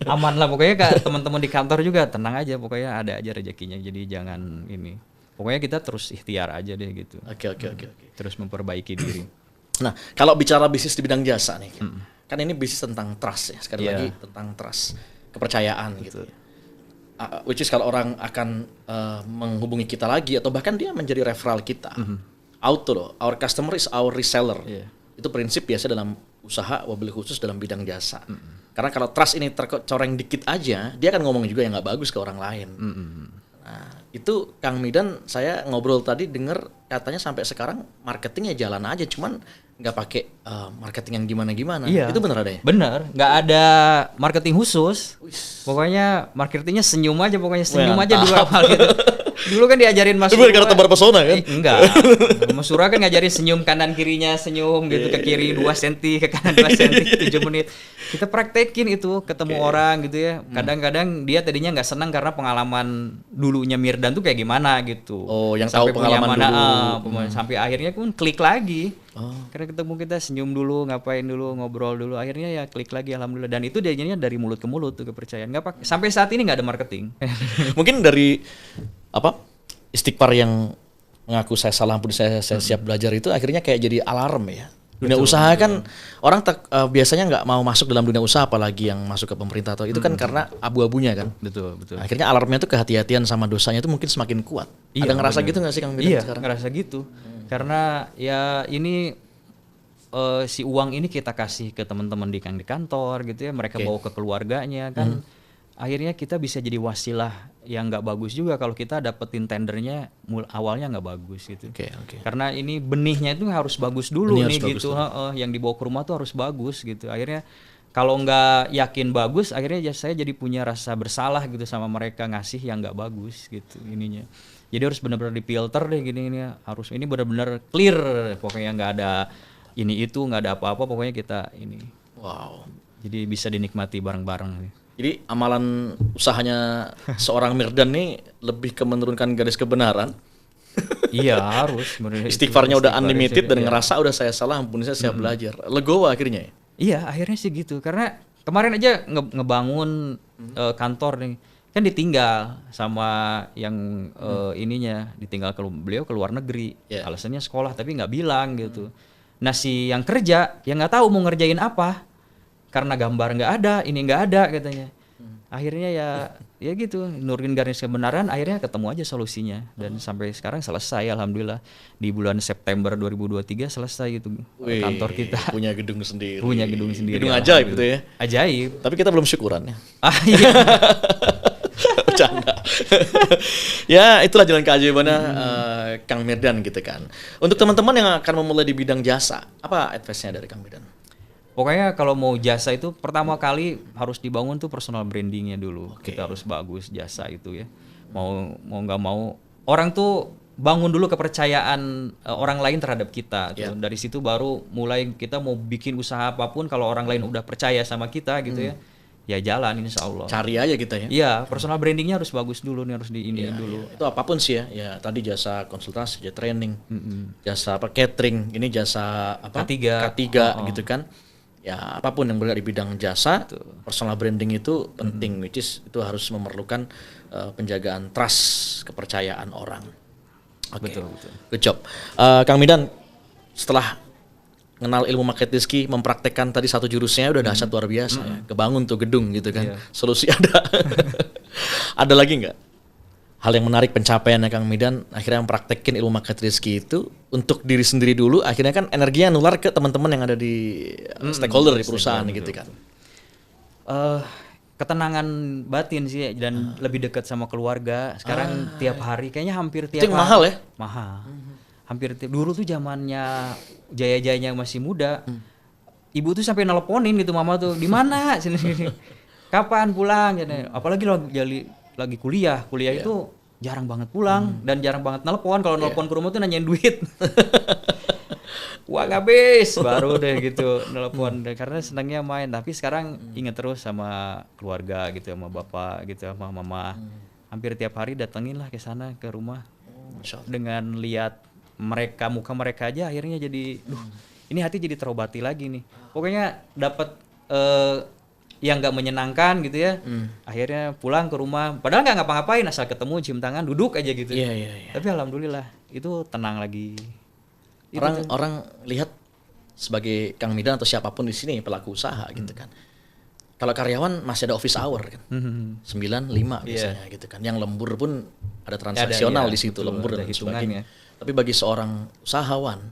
Aman lah pokoknya Kak, teman-teman di kantor juga tenang aja, pokoknya ada aja rezekinya. Jadi jangan ini. Pokoknya kita terus ikhtiar aja deh gitu. Oke. Terus memperbaiki diri. Nah, kalau bicara bisnis di bidang jasa nih. Kan ini bisnis tentang trust ya, sekali lagi tentang trust, kepercayaan gitu. Which is kalau orang akan menghubungi kita lagi atau bahkan dia menjadi referral kita. Auto loh, our customer is our reseller. Itu prinsip biasa dalam usaha, wabil khusus dalam bidang jasa. Karena kalau trust ini tercoreng dikit aja, dia akan ngomong juga yang nggak bagus ke orang lain. Nah, itu Kang Midan, saya ngobrol tadi dengar katanya sampai sekarang marketingnya jalan aja, cuman nggak pakai marketing yang gimana-gimana. Itu bener adanya? Bener, nggak ada marketing khusus. Pokoknya marketingnya senyum aja, senyum aja dulu awal gitu. Dulu kan diajarin Mas Surah. Itu karena tebar pesona kan? Enggak. Mas Surah kan ngajarin senyum kanan kirinya, senyum gitu ke kiri 2 cm, ke kanan 2 cm 7 menit. Kita praktekin itu, ketemu orang gitu ya. Kadang-kadang dia tadinya nggak senang karena pengalaman dulunya Mirdan tuh kayak gimana gitu. Oh, yang tahu pengalaman dulu. Sampai akhirnya pun klik lagi. Karena ketemu kita senyum dulu, ngapain dulu, ngobrol dulu. Akhirnya ya klik lagi alhamdulillah. Dan itu jadinya dari mulut ke mulut tuh kepercayaan. Sampai saat ini nggak ada marketing. Mungkin dari istighfar yang mengaku saya salah, ampun saya siap belajar itu akhirnya kayak jadi alarm ya. Dunia usaha kan orang biasanya nggak mau masuk dalam dunia usaha, apalagi yang masuk ke pemerintah atau itu kan karena abu-abunya kan. Betul. Akhirnya alarmnya tuh kehati-hatian sama dosanya itu mungkin semakin kuat. Ada ngerasa gitu nggak sih Kang Midan sekarang? Iya, ngerasa gitu. Karena ya ini si uang ini kita kasih ke teman-teman di kantor gitu ya, mereka bawa ke keluarganya kan. Akhirnya kita bisa jadi wasilah yang nggak bagus juga kalau kita dapetin tendernya awalnya nggak bagus gitu. Karena ini benihnya itu harus bagus dulu nih gitu. Yang dibawa ke rumah tuh harus bagus gitu. Akhirnya kalau nggak yakin bagus, akhirnya saya jadi punya rasa bersalah gitu sama mereka ngasih yang nggak bagus gitu ininya. Jadi harus benar-benar difilter deh gini harus ini benar-benar clear. Pokoknya nggak ada ini itu, nggak ada apa-apa. Pokoknya kita ini. Wow. Jadi bisa dinikmati bareng-bareng. Jadi amalan usahanya seorang Mirdan nih lebih ke menurunkan garis kebenaran Iya harus. Istighfarnya udah unlimited dan iya. ngerasa udah saya salah, ampun saya siap belajar. Legowo akhirnya ya. Iya akhirnya sih gitu, karena kemarin aja ngebangun kantor nih, kan ditinggal sama yang ininya, ditinggal beliau ke luar negeri, alasannya sekolah tapi nggak bilang gitu. Nah si yang kerja yang nggak tahu mau ngerjain apa, karena gambar nggak ada, ini nggak ada katanya. Akhirnya ya gitu, nurunin garis kebenaran, akhirnya ketemu aja solusinya, dan sampai sekarang selesai alhamdulillah. Di bulan September 2023 selesai gitu. Wih, kantor kita punya gedung sendiri. Punya gedung sendiri. Gedung ajaib itu ya. Ajaib. Tapi kita belum syukuran ya. Ah iya. Bercanda. Ya itulah jalan keajaibannya Kang Mirdan gitu kan. Untuk teman-teman yang akan memulai di bidang jasa, apa advice-nya dari Kang Mirdan? Pokoknya kalau mau jasa itu pertama kali harus dibangun tuh personal brandingnya dulu. Oke. Kita harus bagus jasa itu ya. Mau nggak mau orang tuh bangun dulu kepercayaan orang lain terhadap kita. Tuh. Dari situ baru mulai kita mau bikin usaha apapun, kalau orang lain udah percaya sama kita gitu ya jalan insya Allah. Cari aja kita ya. Iya, personal brandingnya harus bagus dulu nih, harus dulu. Ya, itu apapun sih ya. Ya tadi jasa konsultasi, jasa training, jasa apa catering, ini jasa apa? K3 gitu kan. Ya apapun yang bergerak di bidang jasa, personal branding itu penting, which is itu harus memerlukan penjagaan trust, kepercayaan orang. Okay. Betul. Good job. Kang Mirdan, setelah kenal ilmu market rizki, mempraktekkan tadi satu jurusnya udah dahsyat luar biasa ya. Kebangun tuh gedung gitu kan. Solusi ada. Ada lagi nggak hal yang menarik pencapaiannya Kang Mirdan akhirnya mempraktekin ilmu market rizki itu untuk diri sendiri dulu, akhirnya kan energinya nular ke teman-teman yang ada di stakeholder di perusahaan gitu kan. Ketenangan batin sih dan lebih dekat sama keluarga. Sekarang tiap hari kayaknya hampir tiap Itu yang hari. mahal ya? Mahal. Hampir dulu tuh zamannya jaya-jayanya masih muda. Ibu tuh sampai nelponin gitu mama tuh, "Di mana?" sini. "Kapan pulang?" gitu. Apalagi lagi kuliah itu jarang banget pulang dan jarang banget nelpon. Kalau nelpon ke rumah tuh nanyain duit. Uang habis baru deh gitu nelpon, karena senangnya main. Tapi sekarang ingat terus sama keluarga gitu, sama bapak gitu, sama mama. Hampir tiap hari datengin lah ke sana ke rumah. Dengan lihat muka mereka aja akhirnya jadi ini hati jadi terobati lagi nih. Pokoknya dapat yang nggak menyenangkan gitu ya. Akhirnya pulang ke rumah, padahal nggak ngapa-ngapain, asal ketemu cium tangan duduk aja gitu. Tapi alhamdulillah itu tenang lagi. Orang lihat sebagai Kang Mirdan atau siapapun di sini pelaku usaha gitu kan. Kalau karyawan masih ada office hour kan. 9-5 biasanya gitu kan. Yang lembur pun ada transaksional di situ, lembur dan sebagainya. Tapi bagi seorang usahawan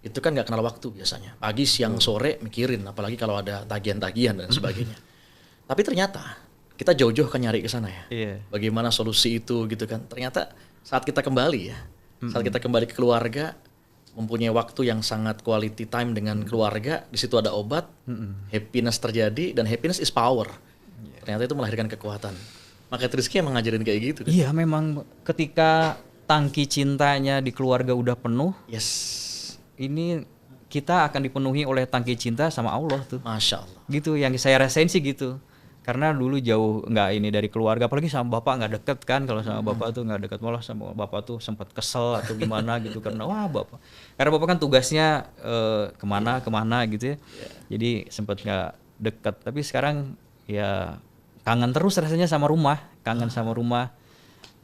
itu kan nggak kenal waktu biasanya. Pagi, siang, sore mikirin, apalagi kalau ada tagihan-tagihan dan sebagainya. Tapi ternyata kita jauh-jauh kan nyari ke sana ya. Bagaimana solusi itu gitu kan. Ternyata saat kita kembali ya, saat kita kembali ke keluarga, mempunyai waktu yang sangat quality time dengan keluarga, di situ ada obat, happiness terjadi, dan happiness is power. Ternyata itu melahirkan kekuatan. Market rizki emang ngajarin kayak gitu kan? Iya, memang ketika tangki cintanya di keluarga udah penuh, ini kita akan dipenuhi oleh tangki cinta sama Allah tuh. Masya Allah. Gitu, yang saya rasain sih gitu. Karena dulu jauh nggak ini dari keluarga, apalagi sama bapak nggak deket kan. Kalau sama bapak tuh nggak deket, malah sama bapak tuh sempat kesel atau gimana gitu karena karena bapak kan tugasnya kemana gitu ya. Jadi sempat nggak deket. Tapi sekarang ya kangen terus rasanya sama rumah,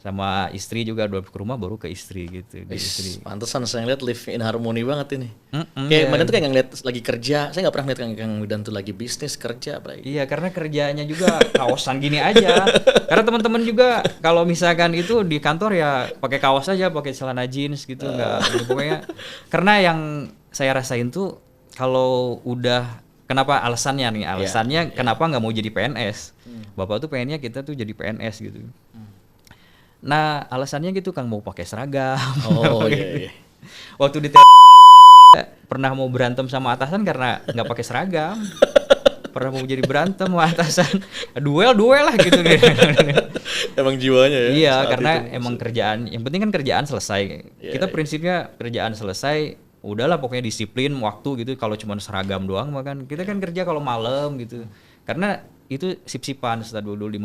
sama istri juga, udah ke rumah baru ke istri gitu. Istri. Pantesan saya ngeliat live in harmony banget ini. Kayak Mirdan tuh kayak ngeliat lagi kerja, saya nggak pernah ngeliat Kang Mirdan tuh lagi bisnis kerja. Iya, karena kerjanya juga kaosan gini aja. Karena teman-teman juga kalau misalkan itu di kantor ya pakai kaos aja, pakai celana jeans gitu, nggak. Pokoknya karena yang saya rasain tuh kalau udah alasannya kenapa nggak mau jadi PNS. Bapak tuh pengennya kita tuh jadi PNS gitu. Nah alasannya gitu, Kang, mau pakai seragam. Iya. Waktu di pernah mau berantem sama atasan karena nggak pakai seragam. Pernah mau jadi berantem sama atasan, duel lah gitu. Emang jiwanya ya. Iya, karena emang kerjaan, yang penting kan kerjaan selesai. Kita prinsipnya kerjaan selesai, udahlah pokoknya disiplin waktu gitu. Kalau cuma seragam doang makan, kita kan kerja kalau malam gitu. Karena itu sip-sipan setelah dulu di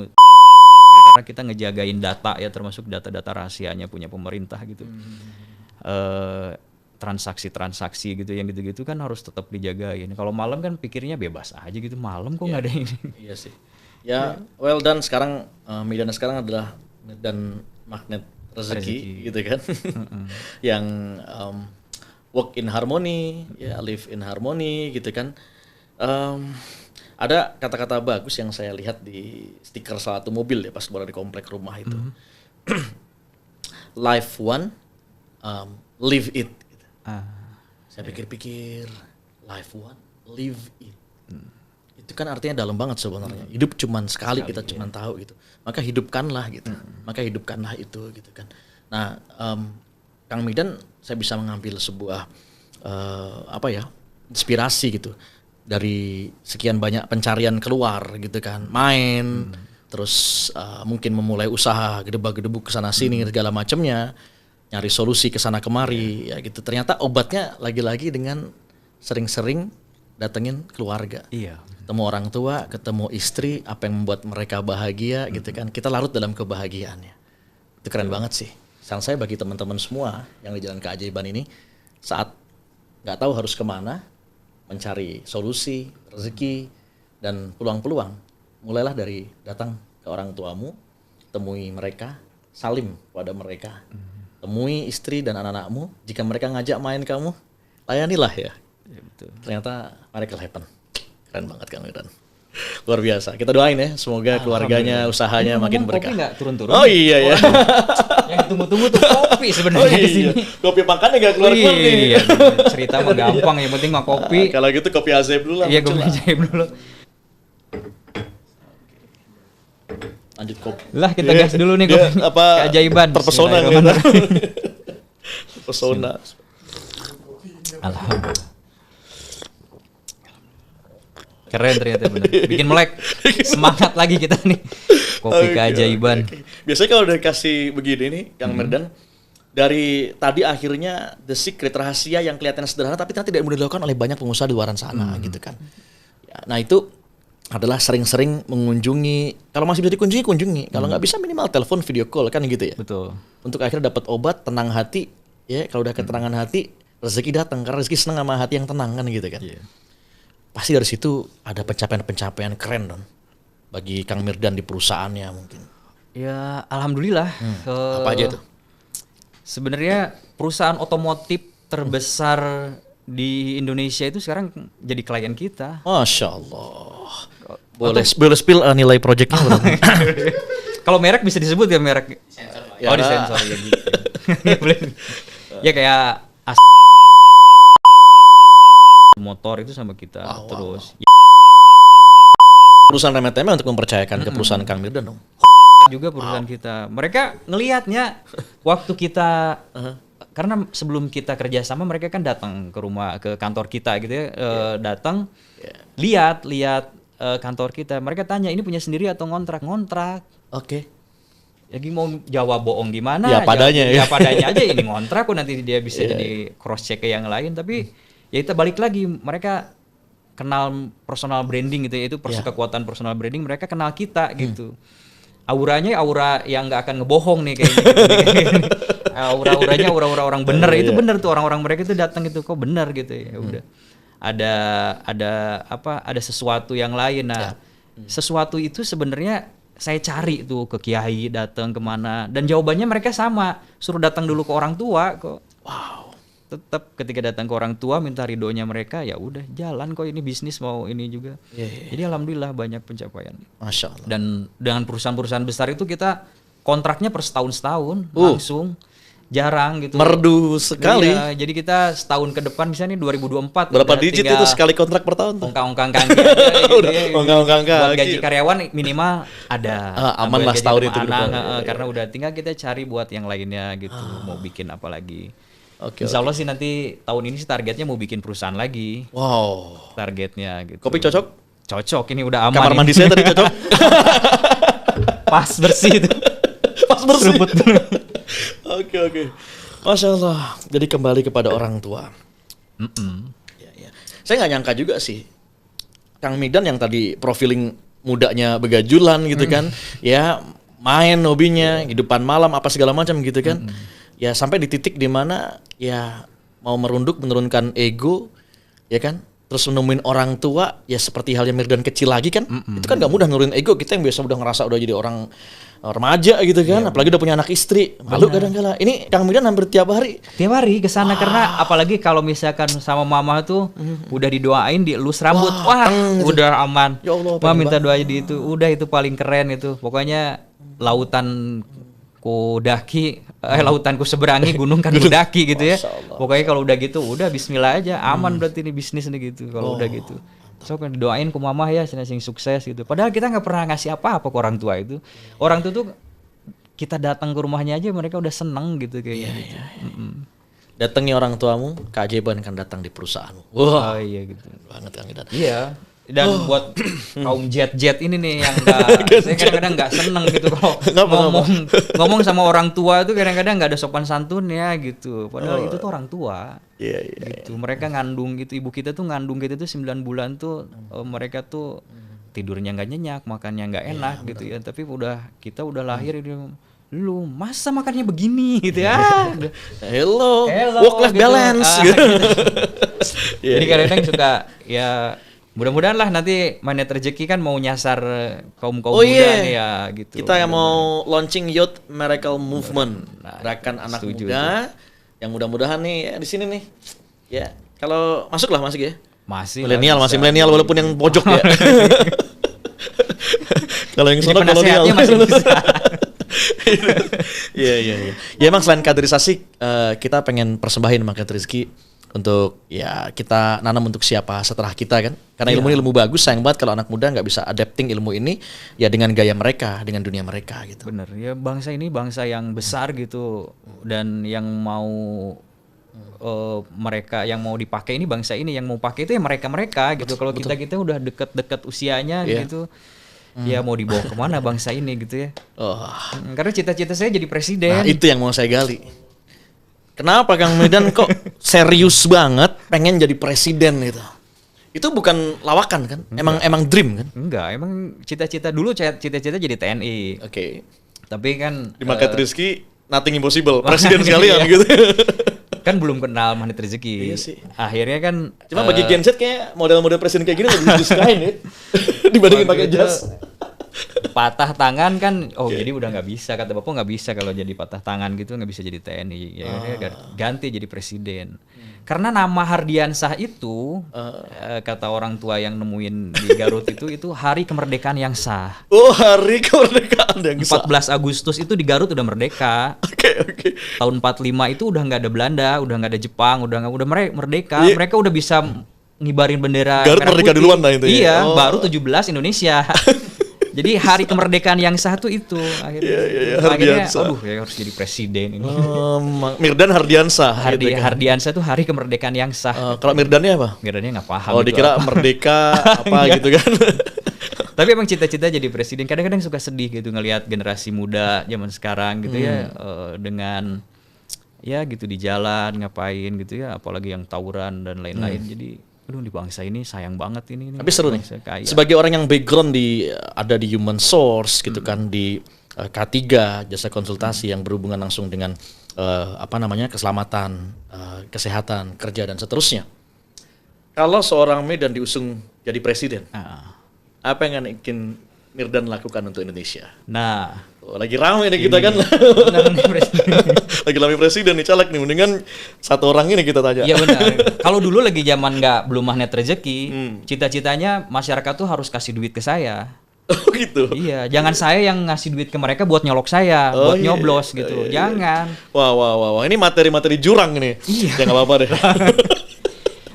karena kita ngejagain data ya, termasuk data-data rahasianya punya pemerintah gitu. Transaksi-transaksi gitu yang gitu-gitu kan harus tetap dijagain. Kalau malam kan pikirnya bebas aja gitu, malam kok nggak ada ini. Iya sih. Ya, well done. Sekarang Medan sekarang adalah Medan magnet rezeki gitu kan. Yang work in harmony, ya live in harmony gitu kan. Ada kata-kata bagus yang saya lihat di stiker salah satu mobil ya pas berada di komplek rumah itu. Life one, live it. Gitu. Saya pikir-pikir, life one, live it. Itu kan artinya dalam banget sebenarnya. Hidup cuman sekali kita cuman tahu gitu. Maka hidupkanlah gitu. Maka hidupkanlah itu gitu kan. Nah, Kang Midan saya bisa mengambil sebuah inspirasi gitu dari sekian banyak pencarian keluar gitu kan. Main terus mungkin memulai usaha gedebak-gedebuk kesana sini segala macamnya, nyari solusi kesana kemari ya gitu. Ternyata obatnya lagi-lagi dengan sering-sering datengin keluarga. Iya. Ketemu orang tua, ketemu istri, apa yang membuat mereka bahagia gitu kan. Kita larut dalam kebahagiaannya. Itu keren banget sih. Saran saya bagi teman-teman semua yang di Jalan Keajaiban ini, saat nggak tahu harus kemana, mencari solusi, rezeki, dan peluang-peluang, mulailah dari datang ke orang tuamu, temui mereka, salim pada mereka. Temui istri dan anak-anakmu, jika mereka ngajak main kamu, layanilah ya. Ya, betul. Ternyata miracle happen. Keren banget Kang Midan. Luar biasa. Kita doain ya, semoga keluarganya, usahanya makin berkah. Kopi nggak turun-turun? Oh iya ya. Yang tunggu-tunggu tuh kopi sebenarnya di sini. Kopi makannya nggak keluar-keluar nih. Iya, cerita mah gampang, yang penting mah kopi. Kalau gitu kopi ajaib dulu lah. Iya, kopi ajaib dulu. Lanjut kopi. Lah kita gas dulu nih kopi. Keajaiban. Terpesona gitu. Terpesona. Alhamdulillah. Keren ternyata bener. Bikin melek. Semangat lagi kita nih. Kopi keajaiban. Okay. Biasanya kalau udah kasih begini nih, Kang Midan, dari tadi akhirnya the secret rahasia yang kelihatan sederhana tapi ternyata tidak mudah dilakukan oleh banyak pengusaha di luar sana gitu kan. Ya, nah itu adalah sering-sering mengunjungi, kalau masih bisa kunjungi. Kalau nggak bisa minimal telepon, video call kan gitu ya. Betul. Untuk akhirnya dapat obat, tenang hati. Ya kalau udah ketenangan hati, rezeki datang. Karena rezeki senang sama hati yang tenang kan gitu kan. Yeah. Pasti dari situ ada pencapaian-pencapaian keren Don bagi Kang Midan di perusahaannya mungkin. Ya alhamdulillah. Apa aja tuh? Sebenarnya perusahaan otomotif terbesar di Indonesia itu sekarang jadi klien kita. Masya Allah. Boleh spill nilai proyeknya berapa? Kalau merek bisa disebut ya merek. Sensor, oh disensor ya gitu. Ya kayak motor itu sama kita terus. Perusahaan remeh-temeh untuk mempercayakan ke perusahaan Kang Midan dong. Juga perusahaan kita. Mereka ngelihatnya waktu kita karena sebelum kita kerjasama mereka kan datang ke rumah, ke kantor kita gitu ya, datang lihat kantor kita. Mereka tanya ini punya sendiri atau ngontrak. Oke. Jadi mau jawab bohong gimana? Ya padanya ya padanya aja ini ngontrak kok, nanti dia bisa jadi cross check ke yang lain. Tapi ya kita balik lagi, mereka kenal personal branding gitu ya, itu kekuatan personal branding, mereka kenal kita gitu. Auranya aura yang nggak akan ngebohong nih kayaknya. Aura-auranya aura orang bener, itu bener tuh orang-orang mereka itu datang gitu, kok bener gitu ya udah. Ada sesuatu yang lain. Nah, sesuatu itu sebenarnya saya cari tuh ke kiai, datang kemana, dan jawabannya mereka sama, suruh datang dulu ke orang tua kok. Wow. Tetap ketika datang ke orang tua minta ridhonya mereka, ya udah jalan kok, ini bisnis mau ini juga. Jadi alhamdulillah banyak pencapaian. Masya Allah. Dan dengan perusahaan-perusahaan besar itu kita kontraknya per setahun langsung. Jarang gitu. Merdu sekali. Iya, jadi kita setahun ke depan misalnya nih 2024. Berapa digit itu sekali kontrak per tahun tuh? Ongkang-ongkang kaki aja gitu udah, ongkang-ongkang kaki. Buat gaji karyawan minimal ada. Aman lah setahun itu. Karena udah tinggal kita cari buat yang lainnya gitu. Mau bikin apa lagi. Insya Allah sih nanti tahun ini sih targetnya mau bikin perusahaan lagi. Wow. Targetnya gitu. Kopi cocok? Cocok, ini udah aman. Kamar mandi saya tadi cocok? Pas bersih itu. Pas bersih. Oke. Masya Allah. Jadi kembali kepada orang tua. Ya. Saya nggak nyangka juga sih, Kang Midan yang tadi profiling mudanya begajulan gitu kan, ya main hobinya, hidupan malam apa segala macam gitu kan. Ya sampai di titik di mana ya mau merunduk menurunkan ego ya kan. Terus nemuin orang tua ya seperti halnya Mirdan kecil lagi kan. Itu kan gak mudah nurunin ego kita yang biasa udah ngerasa udah jadi orang remaja gitu kan, apalagi udah punya anak istri. Malu kadang-kala. Ini Kang Mirdan hampir tiap hari kesana karena apalagi kalau misalkan sama mama tuh udah didoain dielus rambut. Wah, udah aman. Ya Allah, Mama minta doa di itu. Udah itu paling keren itu. Pokoknya lautan ku daki, lautan ku seberangi, gunung kan ku daki gitu ya. Pokoknya kalau udah gitu, udah bismillah aja, aman berarti ini bisnis nih gitu. Kalau udah gitu, so kan doain ku mama ya, sing sukses gitu. Padahal kita nggak pernah ngasih apa-apa ke orang tua itu. Orang tua tuh kita datang ke rumahnya aja mereka udah seneng gitu kayaknya. Gitu. Datangi orang tuamu, keajaiban kan datang di perusahaanmu. Oh iya gitu. Banget Kang Mirdan. Iya. Dan buat kaum jet ini nih yang saya kadang-kadang nggak seneng gitu kalau ngomong sama orang tua itu kadang-kadang nggak ada sopan santunnya gitu. Padahal itu tuh orang tua. Iya. Gitu. Mereka ngandung gitu, ibu kita tuh ngandung kita tuh 9 bulan tuh mereka tuh tidurnya nggak nyenyak, makannya nggak enak gitu ya. Tapi kita udah lahir lu masa makannya begini gitu ya. Hello work life gitu. balance. Jadi kadang-kadang suka ya. Mudah-mudahan lah nanti Magnet Rezeki kan mau nyasar kaum muda nih ya gitu. Kita yang mau launching Youth Miracle Movement, gerakan anak muda yang mudah-mudahan nih ya, di sini nih. Ya, kalau masuk ya. Masih milenial walaupun yang pojok ya. Kalau yang sono kolonial masih bisa. Iya. Ya emang selain kaderisasi kita pengen persembahin Magnet Rezeki untuk ya kita nanam untuk siapa setelah kita kan, karena ilmu bagus. Sayang banget kalau anak muda nggak bisa adapting ilmu ini ya dengan gaya mereka, dengan dunia mereka gitu. Bener ya, bangsa ini bangsa yang besar gitu, dan yang mau mereka yang mau dipakai ini bangsa ini yang mau pakai itu ya mereka gitu. Kalau kita udah deket usianya gitu ya mau dibawa kemana bangsa ini gitu ya. Karena cita-cita saya jadi presiden. Nah itu yang mau saya gali. Kenapa Kang Mirdan kok serius banget pengen jadi presiden gitu? Itu bukan lawakan kan? Emang dream kan? Enggak, emang cita-cita dulu cita-cita jadi TNI. Oke. Tapi kan di Magnet Rezeki nothing impossible, presiden sekalian gitu. Kan belum kenal Magnet Rezeki. Iya sih. Akhirnya kan cuma bagi Gen Z kayak model-model presiden kayak gini lebih disukain ya. Dibandingin pakai jas. Patah tangan kan, jadi udah nggak bisa, kata bapak nggak bisa kalau jadi patah tangan gitu, nggak bisa jadi TNI, ya ganti jadi presiden. Karena nama Hardiansah itu kata orang tua yang nemuin di Garut itu hari kemerdekaan yang sah. Oh, hari kemerdekaan yang sah. 14 Agustus itu di Garut udah merdeka. Oke. Tahun 45 itu udah nggak ada Belanda, udah nggak ada Jepang, udah merdeka. Mereka udah bisa ngibarin bendera Garut merdeka duluan lah itu. Iya, baru 17 Indonesia. Jadi hari kemerdekaan yang sah tuh itu akhirnya. Akhirnya ya harus jadi presiden ini. Mirdan Hardiansah. Hardiansah tuh hari kemerdekaan yang sah. Kalau Mirdannya apa? Mirdannya nggak paham. Dikira merdeka apa gitu kan. Tapi emang cita-cita jadi presiden. Kadang-kadang suka sedih gitu ngelihat generasi muda zaman sekarang gitu ya dengan ya gitu di jalan ngapain gitu ya, apalagi yang tawuran dan lain-lain. Jadi di bangsa ini sayang banget ini. Tapi seru nih. Sebagai orang yang background ada di human source gitu kan, di K3 jasa konsultasi yang berhubungan langsung dengan keselamatan, kesehatan, kerja dan seterusnya. Kalau seorang Mirdan diusung jadi presiden, apa yang ingin Mirdan lakukan untuk Indonesia? Nah, lagi ramai nih kita kan. Lagi ramai presiden nih, caleg nih. Mendingan satu orang ini kita tanya. Iya benar. Kalau dulu lagi zaman belum Magnet Rezeki, cita-citanya masyarakat tuh harus kasih duit ke saya. Oh gitu. Iya, jangan saya yang ngasih duit ke mereka buat nyolok saya, buat nyoblos gitu. Jangan. Wah. Ini materi-materi jurang ini. Iya. Ya nggak apa-apa deh.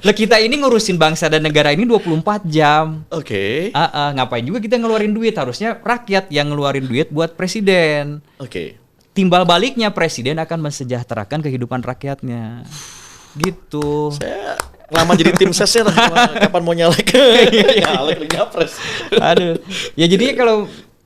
Lah kita ini ngurusin bangsa dan negara ini 24 jam. Oke. Ngapain juga kita ngeluarin duit? Harusnya rakyat yang ngeluarin duit buat presiden. Oke. Timbal baliknya presiden akan mensejahterakan kehidupan rakyatnya. Gitu. Saya lama jadi tim ses lah. Kapan mau nyalek? Nyalek nyapres. Aduh. Ya jadinya kalau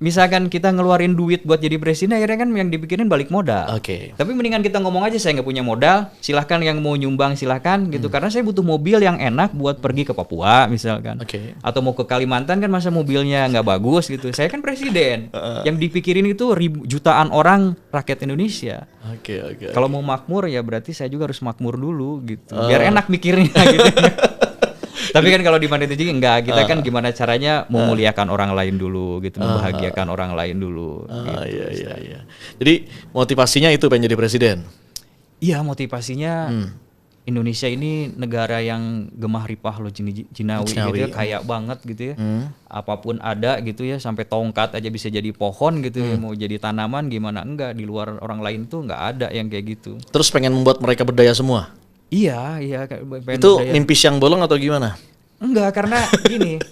misalkan kita ngeluarin duit buat jadi presiden, akhirnya kan yang dipikirin balik modal. Oke. Tapi mendingan kita ngomong aja, saya nggak punya modal, silahkan yang mau nyumbang silahkan gitu. Karena saya butuh mobil yang enak buat pergi ke Papua misalkan. Oke. Atau mau ke Kalimantan kan masa mobilnya nggak bagus gitu. Saya kan presiden. Yang dipikirin itu jutaan orang rakyat Indonesia. Oke. Kalau mau makmur ya berarti saya juga harus makmur dulu gitu. Biar enak mikirnya gitu. Tapi kan kalau di Mandiri juga enggak, kita kan gimana caranya memuliakan orang lain dulu gitu, membahagiakan orang lain dulu. Gitu. Iya. Jadi motivasinya itu pengen jadi presiden. Iya, motivasinya Indonesia ini negara yang gemah ripah loh jinawi gitu ya, kaya banget gitu ya. Apapun ada gitu ya, sampai tongkat aja bisa jadi pohon gitu ya, mau jadi tanaman gimana enggak, di luar orang lain tuh enggak ada yang kayak gitu. Terus pengen membuat mereka berdaya semua. Iya. Itu mimpi siang bolong atau gimana? Enggak, karena gini.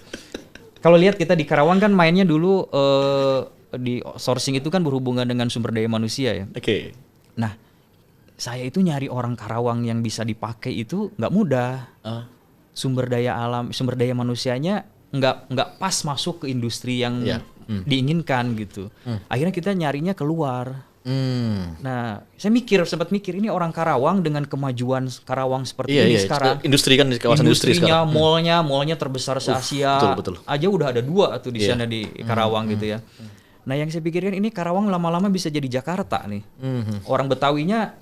Kalau lihat kita di Karawang kan mainnya dulu di sourcing itu kan berhubungan dengan sumber daya manusia ya. Oke. Nah, saya itu nyari orang Karawang yang bisa dipakai itu nggak mudah. Sumber daya alam, sumber daya manusianya nggak pas masuk ke industri yang diinginkan gitu. Akhirnya kita nyarinya keluar. Nah, saya sempat mikir ini orang Karawang dengan kemajuan Karawang seperti ini sekarang. Industri kan di kawasan industri sekarang. Mallnya terbesar se-Asia. Betul. Aja udah ada 2 tuh di sana di Karawang gitu ya. Nah, yang saya pikirkan ini Karawang lama-lama bisa jadi Jakarta nih. Orang Betawinya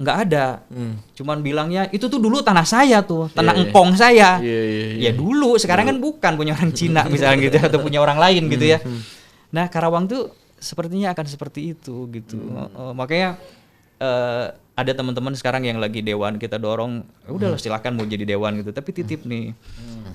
nggak ada. Cuman bilangnya itu tuh dulu tanah saya tuh, tanah engkong saya. Ya dulu, sekarang kan bukan punya orang Cina misalnya gitu atau punya orang lain gitu ya. Nah, Karawang tuh sepertinya akan seperti itu gitu. Makanya ada teman-teman sekarang yang lagi dewan kita dorong, udah silakan mau jadi dewan gitu, tapi titip nih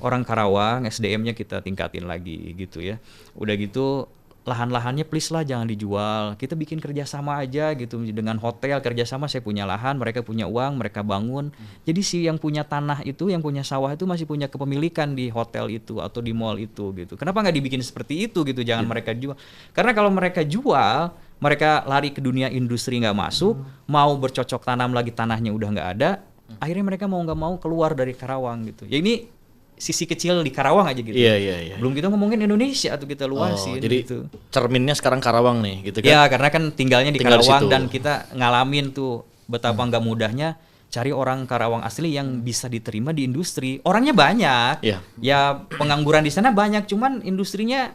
orang Karawang, SDM-nya kita tingkatin lagi gitu ya. Udah gitu lahan-lahannya please lah jangan dijual, kita bikin kerjasama aja gitu dengan hotel, kerjasama, saya punya lahan, mereka punya uang, mereka bangun. Jadi si yang punya tanah itu, yang punya sawah itu masih punya kepemilikan di hotel itu atau di mall itu gitu. Kenapa nggak dibikin seperti itu gitu, jangan mereka jual. Karena kalau mereka jual, mereka lari ke dunia industri nggak masuk, mau bercocok tanam lagi tanahnya udah nggak ada, akhirnya mereka mau nggak mau keluar dari Karawang gitu. Ya ini sisi kecil di Karawang aja gitu. Iya. Belum kita ngomongin Indonesia atau kita luasin. Jadi gitu. Cerminnya sekarang Karawang nih, gitu kan? Ya karena kan tinggalnya di Tinggal Karawang di situ. dan kita ngalamin tuh betapa nggak mudahnya cari orang Karawang asli yang bisa diterima di industri. Orangnya banyak, ya pengangguran di sana banyak, cuman industrinya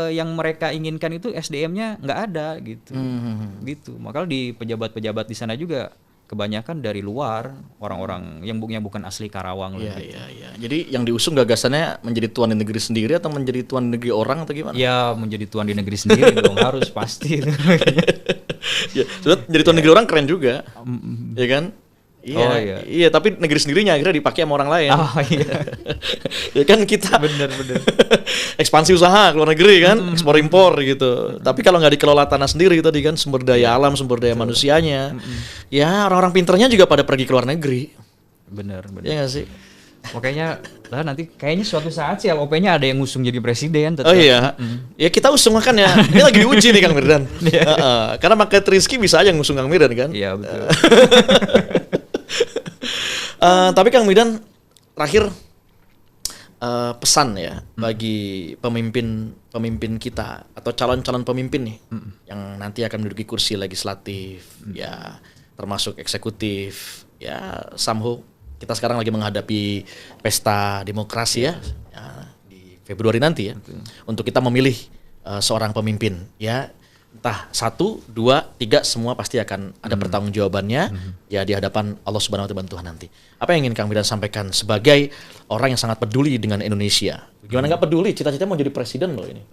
yang mereka inginkan itu SDM-nya nggak ada gitu. Gitu. Makanya di pejabat-pejabat di sana juga kebanyakan dari luar, orang-orang yang bukan asli Karawang. Iya. Jadi yang diusung gagasannya menjadi tuan di negeri sendiri atau menjadi tuan di negeri orang atau gimana? Ya menjadi tuan di negeri sendiri dong, harus pasti. Ya, sudah jadi tuan negeri orang keren juga, ya kan? Iya, tapi negeri sendirinya akhirnya dipakai sama orang lain. Oh iya. Ya kan kita bener. ekspansi usaha ke luar negeri kan, ekspor impor gitu. Tapi kalau nggak dikelola tanah sendiri tadi kan, sumber daya alam, sumber daya manusianya, ya orang-orang pinternya juga pada pergi ke luar negeri. Bener. Iya nggak sih? Makanya lah nanti kayaknya suatu saat sih LOP-nya ada yang ngusung jadi presiden. Oh iya, ya kita usung kan ya. Ini lagi diuji nih Kang Mirdan. Karena Market Rizky bisa aja ngusung Kang Mirdan kan. Iya betul. Tapi Kang Mirdan terakhir pesan ya bagi pemimpin kita atau calon-calon pemimpin nih yang nanti akan menduduki kursi legislatif, ya termasuk eksekutif, ya somehow kita sekarang lagi menghadapi pesta demokrasi ya di Februari nanti ya, untuk kita memilih seorang pemimpin ya. Entah 1, 2, 3 semua pasti akan ada pertanggungjawabannya ya di hadapan Allah Subhanahu wa taala nanti. Apa yang ingin Kang Mirdan sampaikan sebagai orang yang sangat peduli dengan Indonesia? Gimana nggak peduli? Cita-cita mau jadi presiden loh ini.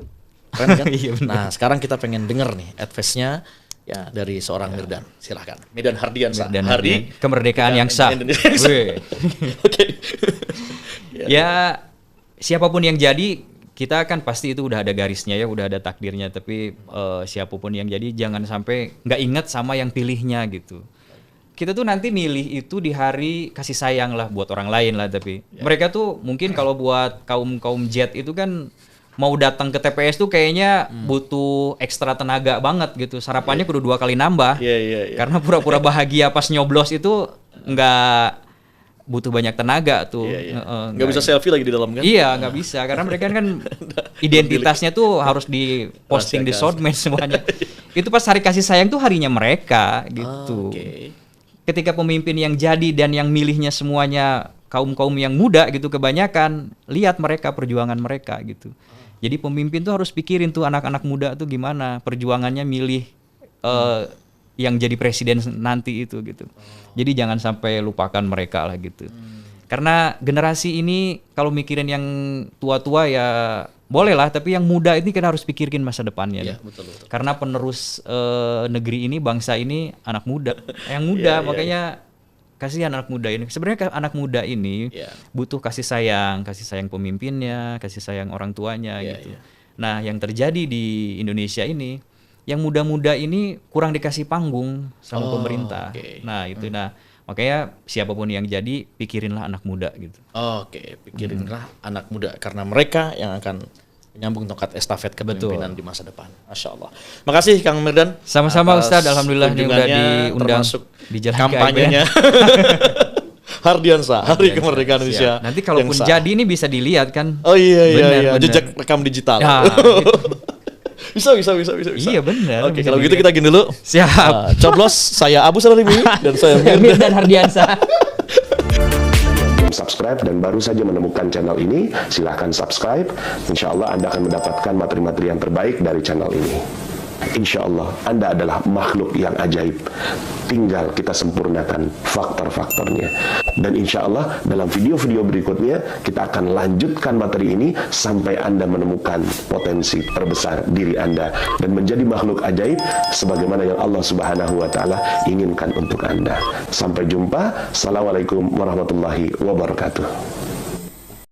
Keren kan? Nah, sekarang kita pengen denger nih advice-nya ya dari seorang Mirdan. Silahkan. Mirdan Hardiansyah. Hardi, kemerdekaan yang sah. Oke. Ya siapapun yang jadi, kita kan pasti itu udah ada garisnya ya, udah ada takdirnya. Tapi siapapun yang jadi jangan sampai nggak ingat sama yang pilihnya gitu. Kita tuh nanti milih itu di hari kasih sayang lah buat orang lain lah. Tapi mereka tuh mungkin kalau buat kaum jet itu kan mau datang ke TPS tuh kayaknya butuh ekstra tenaga banget gitu. Sarapannya kudu 2 kali nambah. Karena pura-pura bahagia pas nyoblos itu nggak butuh banyak tenaga tuh. Iya. Nggak bisa selfie lagi di dalam kan? Iya, nggak bisa karena mereka kan identitasnya tuh harus diposting di sosmed semuanya. Itu pas hari kasih sayang tuh harinya mereka gitu. Ketika pemimpin yang jadi dan yang milihnya semuanya kaum-kaum yang muda gitu kebanyakan, lihat mereka perjuangan mereka gitu. Jadi pemimpin tuh harus pikirin tuh anak-anak muda tuh gimana perjuangannya milih yang jadi presiden nanti itu gitu. Jadi jangan sampai lupakan mereka lah gitu. Karena generasi ini kalau mikirin yang tua-tua ya boleh lah, tapi yang muda ini kan harus pikirin masa depannya. Iya, betul. Karena penerus negeri ini, bangsa ini anak muda. Yang muda makanya kasihan anak muda ini. Sebenarnya anak muda ini butuh kasih sayang pemimpinnya, kasih sayang orang tuanya gitu. Nah, yang terjadi di Indonesia ini, yang muda-muda ini kurang dikasih panggung sama pemerintah. Nah, itu makanya siapapun yang jadi pikirinlah anak muda gitu. Pikirinlah anak muda karena mereka yang akan menyambung tongkat estafet kepemimpinan di masa depan. Masya Allah. Makasih Kang Mirdan. Sama-sama Ustadz, alhamdulillah ini udah diundang di kampanyenya. Hardiansa, Hari Kemerdekaan Indonesia. Nanti kalaupun jadi ini bisa dilihat kan. Oh iya. Jejak rekam digital. Bisa. Iya benar. Oke, kalau gitu kita gini dulu. Siap. Coblos, saya Abu Salalimi dan saya Mirdan Hardiansa. Subscribe dan baru saja menemukan channel ini, silahkan subscribe. Insya Allah Anda akan mendapatkan materi-materi yang terbaik dari channel ini. Insya Allah Anda adalah makhluk yang ajaib. Tinggal kita sempurnakan faktor-faktornya. Dan insya Allah dalam video-video berikutnya kita akan lanjutkan materi ini sampai Anda menemukan potensi terbesar diri Anda dan menjadi makhluk ajaib sebagaimana yang Allah Subhanahu wa Ta'ala inginkan untuk Anda. Sampai jumpa. Assalamualaikum warahmatullahi wabarakatuh.